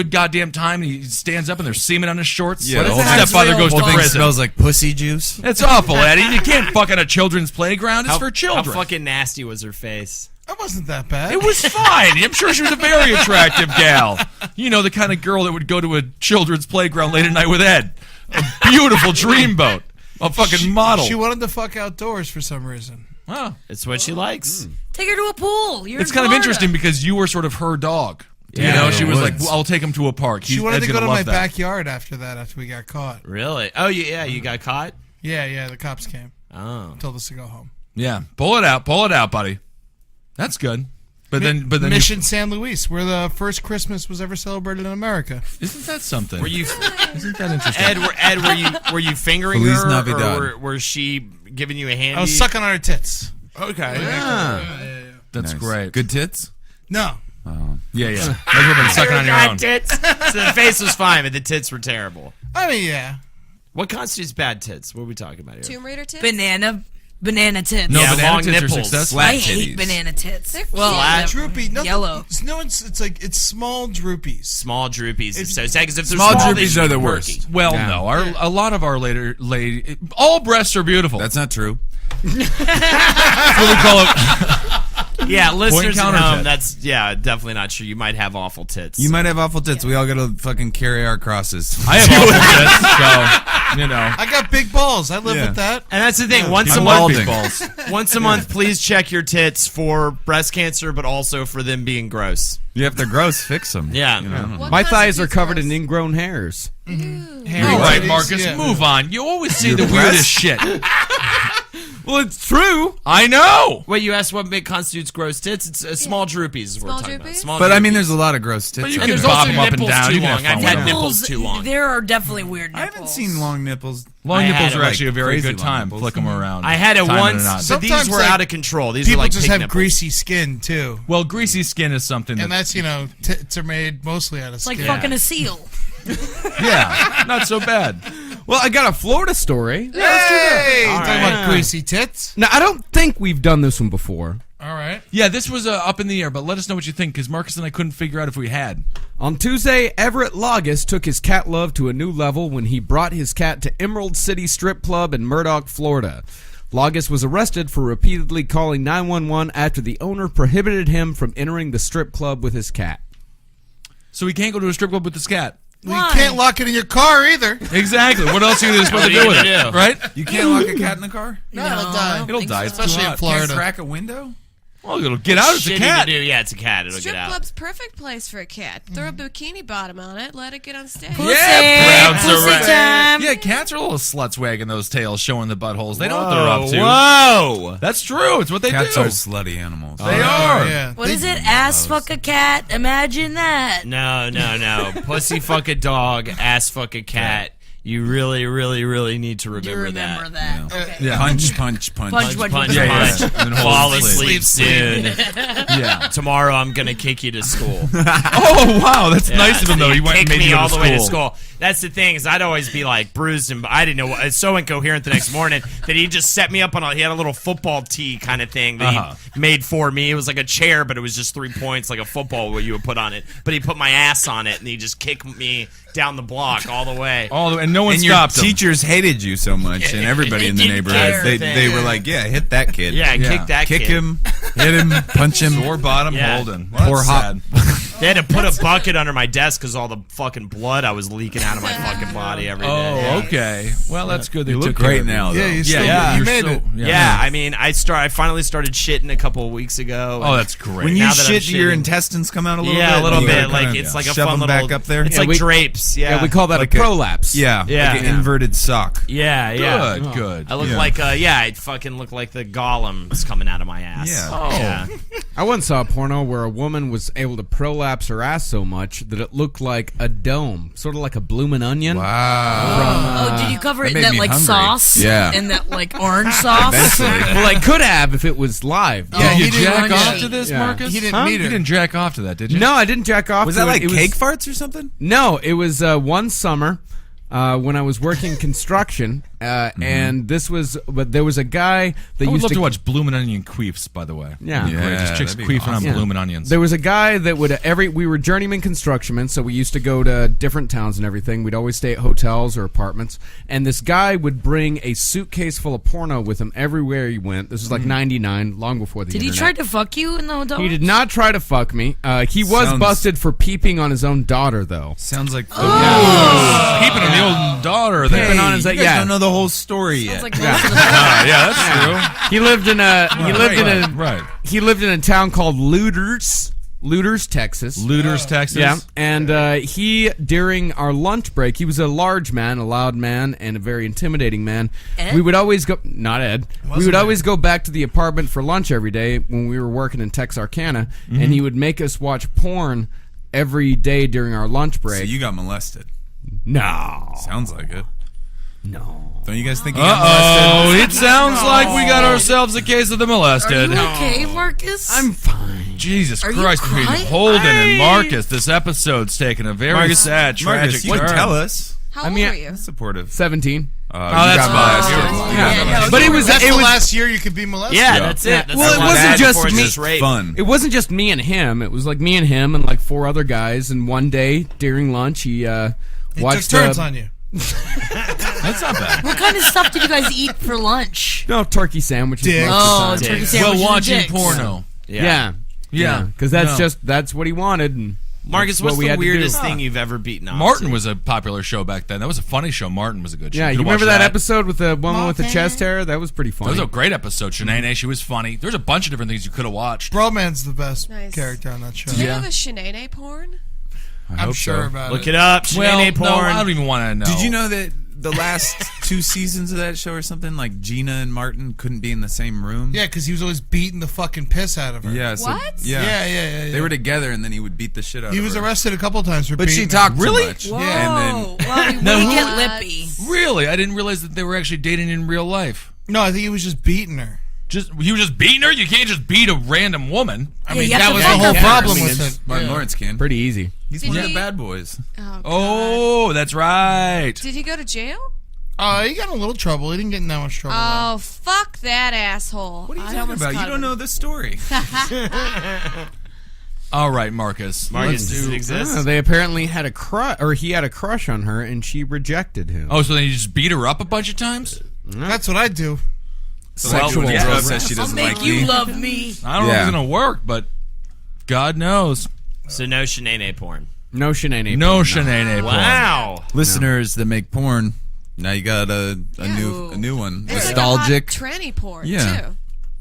goddamn time. And he stands up and there's semen on his shorts. Yeah, What the if whole the stepfather goes to thing prison? smells like pussy juice. It's awful, Eddie. You can't fuck on a children's playground. It's for children. How fucking nasty was her face? That wasn't that bad. It was fine. I'm sure she was a very attractive gal. You know, the kind of girl that would go to a children's playground late at night with Ed. A beautiful dreamboat. A fucking model. She wanted to fuck outdoors for some reason. Oh. It's what she likes. Take her to a pool. You're It's in kind of Florida. interesting because you were sort of her dog. You Yeah, know, in she the was like, woods. well, I'll take him to a park. She wanted Ed's to go gonna to my love that. backyard after that, after we got caught. Really? Oh, yeah. You got caught. Yeah, the cops came. Oh. Told us to go home. Yeah. Pull it out, buddy. That's good. But then Mission San Luis, where the first Christmas was ever celebrated in America. Isn't that something? Isn't that interesting? Ed, were you fingering Feliz her, Navidad. or were she giving you a handy? I was sucking on her tits. Okay. That's Nice. great. Good tits? No. Oh. Yeah. Never been sucking on your own. Tits. So the face was fine, but the tits were terrible. I mean, yeah. What constitutes bad tits? What are we talking about here? Tomb Raider tits? Banana tits. No, Yeah, banana long tits are nipples. successful. I Flat hate titties. banana tits. They're Well, Droopy. Nothing, yellow. No, it's small droopies. Small droopies. It's so sad because if they're Small small, they droopies should are be the quirky. worst. Well, no. A lot of our lady, all breasts are beautiful. That's not true. That's what we call it. Yeah, listeners at counter home, tit. that's definitely not true. You might have awful tits. You might have awful tits. We all got to fucking carry our crosses. I have awful tits, so, you know. I got big balls. I live with that. And that's the thing. Once a I'm month, balding. once a month, please check your tits for breast cancer, but also for them being gross. Yeah, if they're gross, fix them. Yeah. What My thighs are constitutes covered gross? in ingrown hairs. All right, titties, Marcus, yeah. move on. You always say Your the weirdest breasts? shit. Well, it's true. I know. Wait, you asked what constitutes gross tits? It's small droopies is what Small we're talking about. droopies? Small But I droopies. mean, there's a lot of gross tits. But you out And can there's there. bob also them up and nipples down. too You can long. have I've fun had with them. nipples too long. There are definitely weird I nipples. haven't seen long nipples. Long I nipples had are it, actually a very crazy good long time. nipples. Flick them around. I had it Time once, and not. but these Sometimes, were like, out of control. These People are like just pig have nipples. greasy skin, too. Well, greasy skin is something And that, that's, tits are made mostly out of It's skin. like fucking a seal. yeah, not so bad. Well, I got a Florida story. Hey! All Talking right. about greasy tits. Now, I don't think we've done this one before. All right. Yeah, this was up in the air, but let us know what you think, because Marcus and I couldn't figure out if we had. On Tuesday, Everett Logus took his cat love to a new level when he brought his cat to Emerald City Strip Club in Murdoch, Florida. Logus was arrested for repeatedly calling 911 after the owner prohibited him from entering the strip club with his cat. So we can't go to a strip club with this cat. Well, you can't lock it in your car either. Exactly. What else are you supposed to do with it? Right? You can't lock a cat in the car? No, it'll die. It'll die. It's too Especially in hot. Florida. Can't crack a window? Well, it'll get out. It's a Shitty cat. to do. Yeah, it's a cat. It'll Strip get out. club's perfect place for a cat. Throw a bikini bottom on it, let it get on stage. Yeah, Pussy time. Yeah, cats are little sluts wagging those tails, showing the buttholes. They know what they're up to. Whoa! That's true. It's what they Cats do. are slutty animals. They are. Yeah. What is it? Ass fuck a cat? Imagine that. No. Pussy fuck a dog, ass fuck a cat. You really, really, really need to You remember remember that. that. Okay. Yeah. Punch. Punch. Punch. Yeah. And then Fall hold asleep soon. Yeah. Tomorrow I'm gonna kick you to school. Oh, wow. That's nice of him, though. He went and Kick made me you go all to the way to school. school. That's the thing, is I'd always be like bruised, and I didn't know what. It's so incoherent the next morning that he just set me up on. He had a little football tee kind of thing that he made for me. It was like a chair, but it was just 3 points, like a football what you would put on it. But he put my ass on it, and he just kicked me down the block all the way. And no one And your stopped him. teachers hated you so much, and everybody in the Didn't care. neighborhood, they were like, yeah, hit that kid. Yeah, kick that Kick kid. him, hit him, punch him. Sore bottom Yeah. Holden. Poor That's hop. sad. They had to put a bucket under my desk because all the fucking blood I was leaking out of my fucking body every day. Oh, okay. Well, that's good. They You look took care great of now, you. though. Yeah, you Yeah, you made it. Yeah, I mean, I finally started shitting a couple of weeks ago. Oh, that's great. When you Now that I'm shit, your shitting- intestines come out a little bit. Yeah, a little You bit. gotta Like kinda it's like a shove fun them little. back up there. It's Yeah, like we- drapes. Yeah, we call that Like a prolapse. Yeah, Yeah. like an Yeah. inverted sock. Yeah. Good. I look Yeah. like I fucking look like the golem's coming out of my ass. Yeah. Oh. Yeah. I once saw a porno where a woman was able to prolapse her ass so much that it looked like a dome, sort of like a bloomin' onion. Wow. Oh, did you cover it in made that me like hungry. sauce? Yeah. In that like orange sauce? Eventually. Well, I could have if it was live. Oh, Did he you didn't jack want off you. to this, Yeah. Marcus? He didn't Huh? meet her. You didn't jack off to that, did you? No, I didn't jack off. Was to that it. like It was- cake farts or something? No, it was one summer when I was working construction, and there was a guy that I would used love to to watch bloomin' onion queefs, by the way. Yeah. Great. Yeah, Just chicks that'd be queefing on awesome. Yeah. bloomin' onions. There was a guy that would we were journeyman constructionmen, so we used to go to different towns and everything. We'd always stay at hotels or apartments, and this guy would bring a suitcase full of porno with him everywhere he went. This was like '99, long before the Did he internet. try to fuck you in the hotel? He did not try to fuck me. He was Sounds- busted for peeping on his own daughter, though. Sounds like Peeping on the old daughter there. Peeping on his- you guys yeah. don't know the whole story yet. Sounds like most of the Yeah, that's true. He lived in a Right. he lived in a town called Looters. Looters, Texas. Looters, Texas. Yeah, and he, during our lunch break, he was a large man, a loud man, and a very intimidating man. Ed? We would always go, not Ed, we would always go back to the apartment for lunch every day when we were working in Texarkana, and he would make us watch porn every day during our lunch break. So you got molested. No. Sounds like it. No. Don't you guys think you got molested? It sounds like we got ourselves a case of the molested. Are you okay, Marcus? I'm fine. Jesus Are you Christ, between crying? Holden and Marcus, this episode's taken a very sad, tragic Marcus, you turn. can tell us. How old were you? Supportive. 17. That's fine. Yeah. But it was That's it the was last year you could be molested. Yeah, that's it. That's Well, it not wasn't bad just before it's me. just rape. Fun. It wasn't just me and him. It was like me and him and like 4 other guys. And one day during lunch, he watched took turns on you. That's not bad. What kind of stuff did you guys eat for lunch? No, turkey sandwiches. Dicks. Oh, Dicks. turkey sandwiches. Well, watching and dicks. porno. Yeah. Because that's what he wanted. And Marcus, that's what what's we the had to do. weirdest thing you've ever beaten on? Martin was a popular show back then. That was a funny show. Martin was a good show. Yeah, you Could've remember watched that episode with the woman with the Martin. chest hair? That was pretty That funny. was a great episode. Shanae, she was funny. There's a bunch of different things you could have watched. Broman's the best Nice. character on that show. Did they have a Shanae porn? I'm sure about Look it. it up. Well, Shanae no, porn. I don't even want to know. Did you know that the last 2 seasons of that show or something, like Gina and Martin couldn't be in the same room? Yeah, because he was always beating the fucking piss out of her. Yeah. So, What? Yeah. They were together, and then he would beat the shit out He of was her. arrested a couple times for But she beating talked her. too much. Whoa. Yeah, and then Well, we No, really who- get lippy. Really? I didn't realize that they were actually dating in real life. No, I think he was just beating her. You were just beating her? You can't just beat a random woman. I Yeah, mean, you have that to was the fuck whole her problem first. with it. Martin Lawrence can. pretty easy. He's Did one of he- the bad boys. Oh, God. Oh, that's right. Did he go to jail? He got in a little trouble. He didn't get in that much trouble. Oh, fuck that asshole. What are you I talking almost about? You caught don't him. know the story. All right, Marcus. Marcus, does it exist? They apparently had a crush, or he had a crush on her, and she rejected him. Oh, so then you just beat her up a bunch of times? That's what I do. Sexual yeah. Girl says she I'll doesn't make like you me. love me. I don't know if Yeah. it's going to work, but God knows. So no Shanae porn. No Shanae. No Shanae porn. Wow. Listeners that make porn, now you got a new one. There's Nostalgic. like a hot tranny porn, Yeah. too.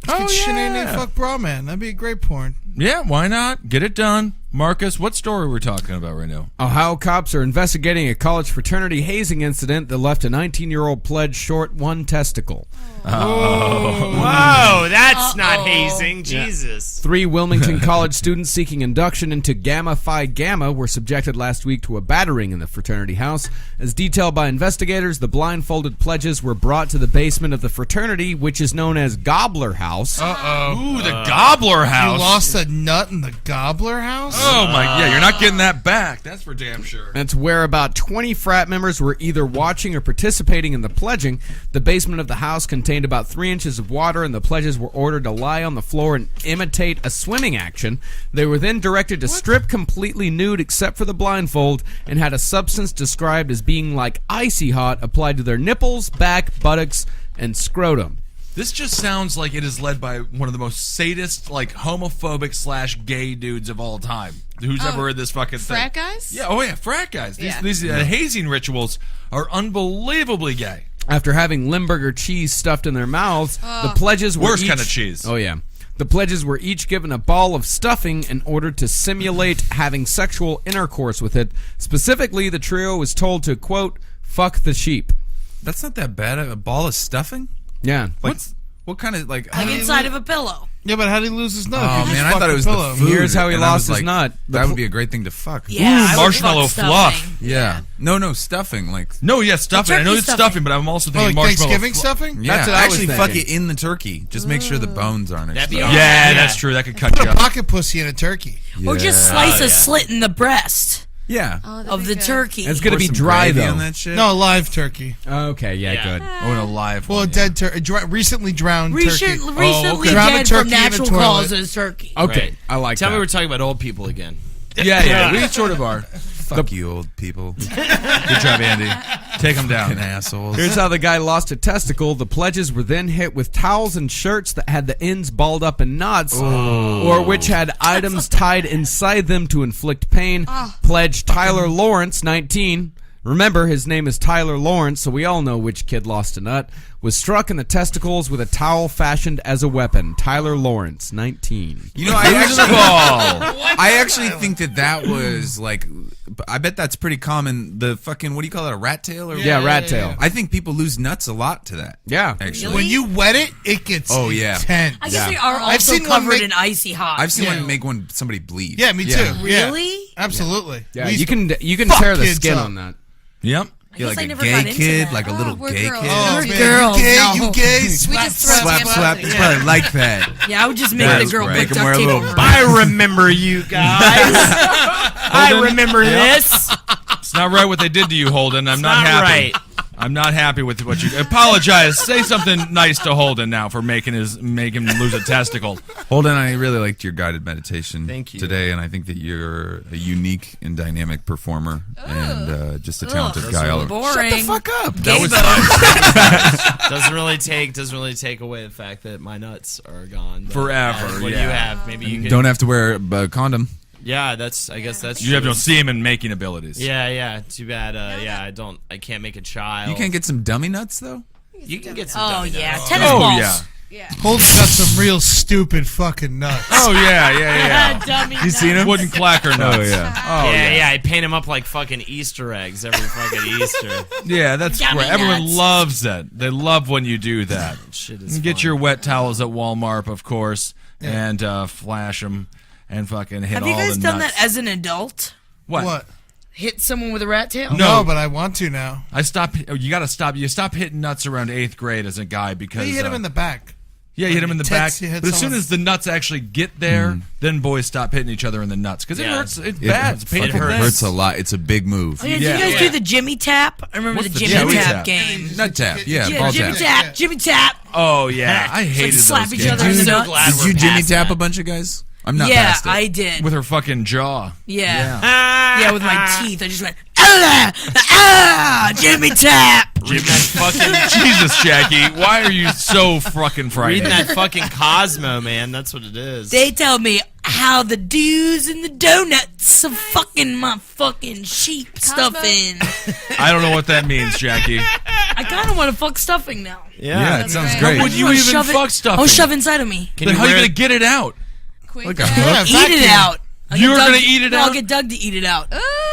Oh, Shanae fuck bra man. That'd be a great porn. Yeah, why not? Get it done. Marcus, what story we're talking about right now? Ohio cops are investigating a college fraternity hazing incident that left a 19-year-old pledge short one testicle. Whoa, that's not hazing. Jesus. 3 Wilmington College students seeking induction into Gamma Phi Gamma were subjected last week to a battering in the fraternity house. As detailed by investigators, the blindfolded pledges were brought to the basement of the fraternity, which is known as Gobbler House. Ooh, the Gobbler House. You lost a nut in the Gobbler House? Oh, my. Yeah, you're not getting that back. That's for damn sure. That's where about 20 frat members were either watching or participating in the pledging. The basement of the house contained about 3 inches of water, and the pledges were ordered to lie on the floor and imitate a swimming action. They were then directed to strip completely nude except for the blindfold, and had a substance described as being like icy hot applied to their nipples, back, buttocks, and scrotum. This just sounds like it is led by one of the most sadist, like, homophobic / gay dudes of all time. Who's ever heard this fucking thing? Frat guys? Yeah, oh yeah, frat guys. Yeah. These hazing rituals are unbelievably gay. After having Limburger cheese stuffed in their mouths, the pledges were Worst each, kind of cheese. Oh yeah. The pledges were each given a ball of stuffing in order to simulate having sexual intercourse with it. Specifically, the trio was told to, quote, fuck the sheep. That's not that bad. A ball of stuffing? Yeah. Like, what kind of like? Like inside of a pillow. Yeah, but how did he lose his nut? Oh He just man, I fucked thought it was pillow. the food. Here's how he and I lost was his like, nut. That would be a great thing to fuck. Yeah, I would marshmallow fuck fluff. stuffing. Yeah. No, stuffing. Like No, yeah, stuffing. I know turkey it's stuffing. stuffing, but I'm also Oh, thinking like marshmallow Thanksgiving fluff. stuffing? yeah, That's what I was actually thinking. fuck it in the turkey. Just make sure the bones aren't That'd be exposed. Yeah, Yeah. that's true. That could cut Put you a up. pocket pussy in a turkey. Or just slice a slit in the breast Yeah. Oh, that'd of be the good. turkey. It's going to Pour be some dry, gravy though. on that shit. No, live turkey. Okay, yeah, Yeah. good. Oh, and a live Well, one. a dead turkey. Recently drowned turkey. Recently okay. Drown a dead turkey from in a natural toilet. causes turkey. Okay, Right. I like Tell that. me we're talking about old people again. Yeah, we sort of are. Fuck you, old people. Good job, Andy. Take them Fucking down. assholes. Here's how the guy lost a testicle. The pledges were then hit with towels and shirts that had the ends balled up in knots, or which had items tied inside them to inflict pain. Pledge Tyler Lawrence, 19. Remember, his name is Tyler Lawrence, so we all know which kid lost a nut. was struck in the testicles with a towel fashioned as a weapon. Tyler Lawrence, 19. You know, I actually think that was like, I bet that's pretty common. The fucking, what do you call it, a rat tail? Or Yeah, rat tail. I think people lose nuts a lot to that. Yeah. Actually. When you wet it, it gets intense. I guess they are also I've seen covered one make, in icy hot. I've seen one make somebody bleed. Yeah, me too. Really? Yeah, absolutely. Yeah, you can tear the skin on that. Yep. You're like I a never gay got into kid, that. like a little we're gay girls. kid. Oh, We're man, girls, you gay, no. you gay, We slap, just throw slap, hands Slap. out. It's probably like that. Yeah, I would just make That's the girl right. put Make 'em wear duct a tape little over. I remember you guys. I remember this. It's not right what they did to you, Holden. I'm not not happy. right. I'm not happy with what you apologize. Say something nice to Holden now for making him lose a testicle. Holden, I really liked your guided meditation Thank you. today, and I think that you're a unique and dynamic performer and just a talented guy. all over. Boring. Shut the fuck up. Gay was bone. Doesn't really take away the fact that my nuts are gone. But, Forever, what yeah. you have, maybe you can. Don't have to wear a condom. Yeah, I guess that's. You have true. no semen making abilities. Yeah. Too bad. I can't make a child. You can't get some dummy nuts though. You can get some. Oh dummy yeah, nuts. tennis Oh balls. yeah. Holden's got some real stupid fucking nuts. Oh yeah. Dummy You seen him? Wooden clacker nuts. Oh yeah. Oh yeah. I paint them up like fucking Easter eggs every fucking Easter. Yeah, that's Dummy great. Everyone nuts. loves that. They love when you do that. Shit You is. get fun. your wet towels at Walmart, of course, and flash them and fucking hit Have all you guys the done nuts. that as an adult? What? Hit someone with a rat tail? No. but I want to now. I stopped. You got to stop. You stop hitting nuts around 8th grade as a guy because You hit him in the back. yeah, you hit him in the back. Tits, you hit But as soon someone- as the nuts actually get there, then boys stop hitting each other in the nuts because it Yeah. hurts. It's bad. It's a painful It thing. hurts a lot. It's a big move. Oh, yeah, Yeah. did you guys do the Jimmy Tap? I remember What's the the Jimmy Jimmy Tap Tap? game. Nut tap. Yeah, Yeah, ball Jimmy tap. Tap. Jimmy Tap. Oh yeah, I hated slap those each games. other in the nuts. Did you Jimmy tap a bunch of guys? I'm not Yeah, past it. I did. with her fucking jaw. Yeah. Yeah, with my teeth. I just went, Jimmy Tap. Reading that fucking. Jesus, Jackie, why are you so fucking frightened? Reading that fucking Cosmo, man. That's what it is. They tell me how the do's and the donuts of fucking my fucking sheep stuffing. I don't know what that means, Jackie. I kind of want to fuck stuffing now. Yeah, it sounds great. great. Would you Wanna even shove it- fuck stuffing? Oh, shove inside of me. Then how are you gonna get it out? Like a I'll eat it out. I'll get You're Doug- gonna eat it no, out? I'll get Doug to eat it out.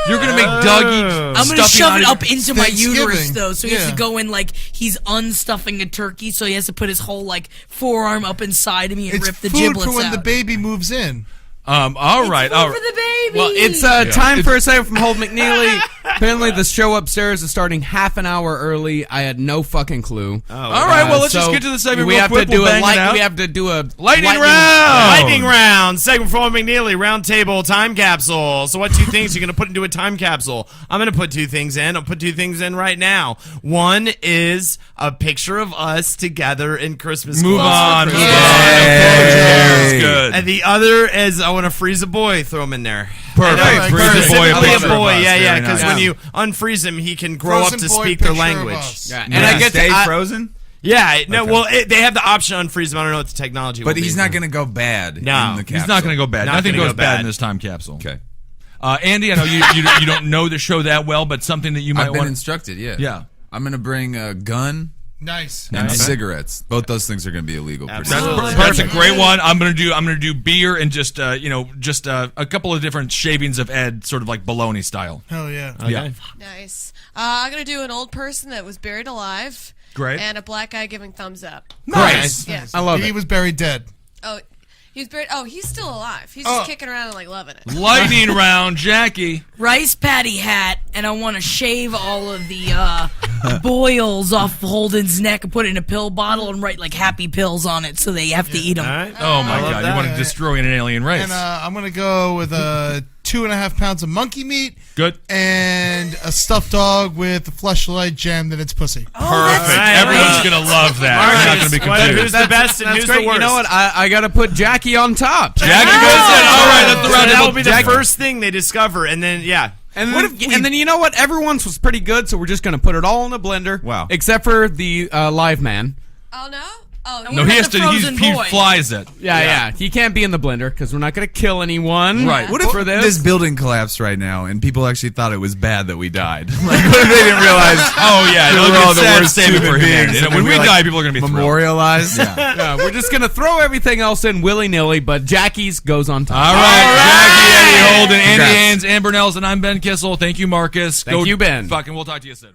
You're gonna make Doug eat I'm gonna stuffing shove out it of up into my uterus Thanksgiving. though, so he has Yeah. to go in like he's unstuffing a turkey, so he has to put his whole like forearm up inside of me and It's rip the food giblets for when out. the baby moves in. All right. Food for the baby. Well, it's time for a segment from Holden McNeely. Apparently, the show upstairs is starting half an hour early. I had no fucking clue. All right. Well, let's just get to the segment we real have quick. to do We'll a bang it out. we have to do a Lightning round. Lightning round. Segment from McNeely. Roundtable time capsule. So what 2 things you're going to put into a time capsule? I'm going to put 2 things in. I'll put 2 things in right now. One is a picture of us together in Christmas Move clothes. on. Move on. Yay. Good. And the other is I want to freeze a boy. Throw him in there. Perfect. And, Freeze a boy, a specifically picture of boy. us. Yeah, Very because nice. when you unfreeze him, he can grow up Frozen to boy speak their picture of language. us. Yeah, And and I get stay to, frozen. Yeah, no, well, they have the option to unfreeze him. I don't know what the technology will But be. he's not going to go bad. No. in the capsule. He's not going to go bad. Not Nothing gonna goes go bad bad. in this time capsule. Okay. Andy, I know you don't know the show that well, but something that you might I've been want. instructed. Yeah. Yeah. I'm going to bring a gun Nice. and cigarettes. Both those things are going to be illegal. Pretty That's, soon. that's a great one. I'm gonna do beer and just a couple of different shavings of Ed, sort of like bologna style. Hell yeah. Yeah. Nice. I'm gonna do an old person that was buried alive. Great. And a black guy giving thumbs up. Nice. Yeah. I love He it. was buried dead. Oh, he was buried. Oh, he's still alive. He's just kicking around and like loving it. Lightning round, Jackie. rice patty hat, and I want to shave all of the boils off Holden's neck and put it in a pill bottle and write like happy pills on it so they have to eat them. All right. Oh my God! that. You want to destroy an alien race? And I'm gonna go with 2.5 pounds of monkey meat. Good. And a stuffed dog with a fleshlight jammed in its pussy. Perfect. right, Everyone's right. gonna love that. You're not gonna be Who's confused. the best and who's the worst? You know what? I got to put Jackie on top. Jackie goes in. All right, that's the So round. that will be the Jackie- first thing they discover, and then And then you know what? Everyone's was pretty good, so we're just going to put it all in a blender. Wow. Except for the live man. Oh no. Oh, No, he has to. He flies it. Yeah. He can't be in the blender because we're not going to kill anyone. Right. What if for this building collapsed right now and people actually thought it was bad that we died? Like, what if they didn't realize? Oh yeah, we're all the worst statement for human humanity. beings. You know, when we die, people are going to be memorialized. Yeah, we're just going to throw everything else in willy-nilly, but Jackie's goes on top. All right, Jackie, Eddie, Holden, Andy Haynes, Amber Nels, and I'm Ben Kissel. Thank you, Marcus. Thank you, Ben. Fucking, we'll talk to you soon.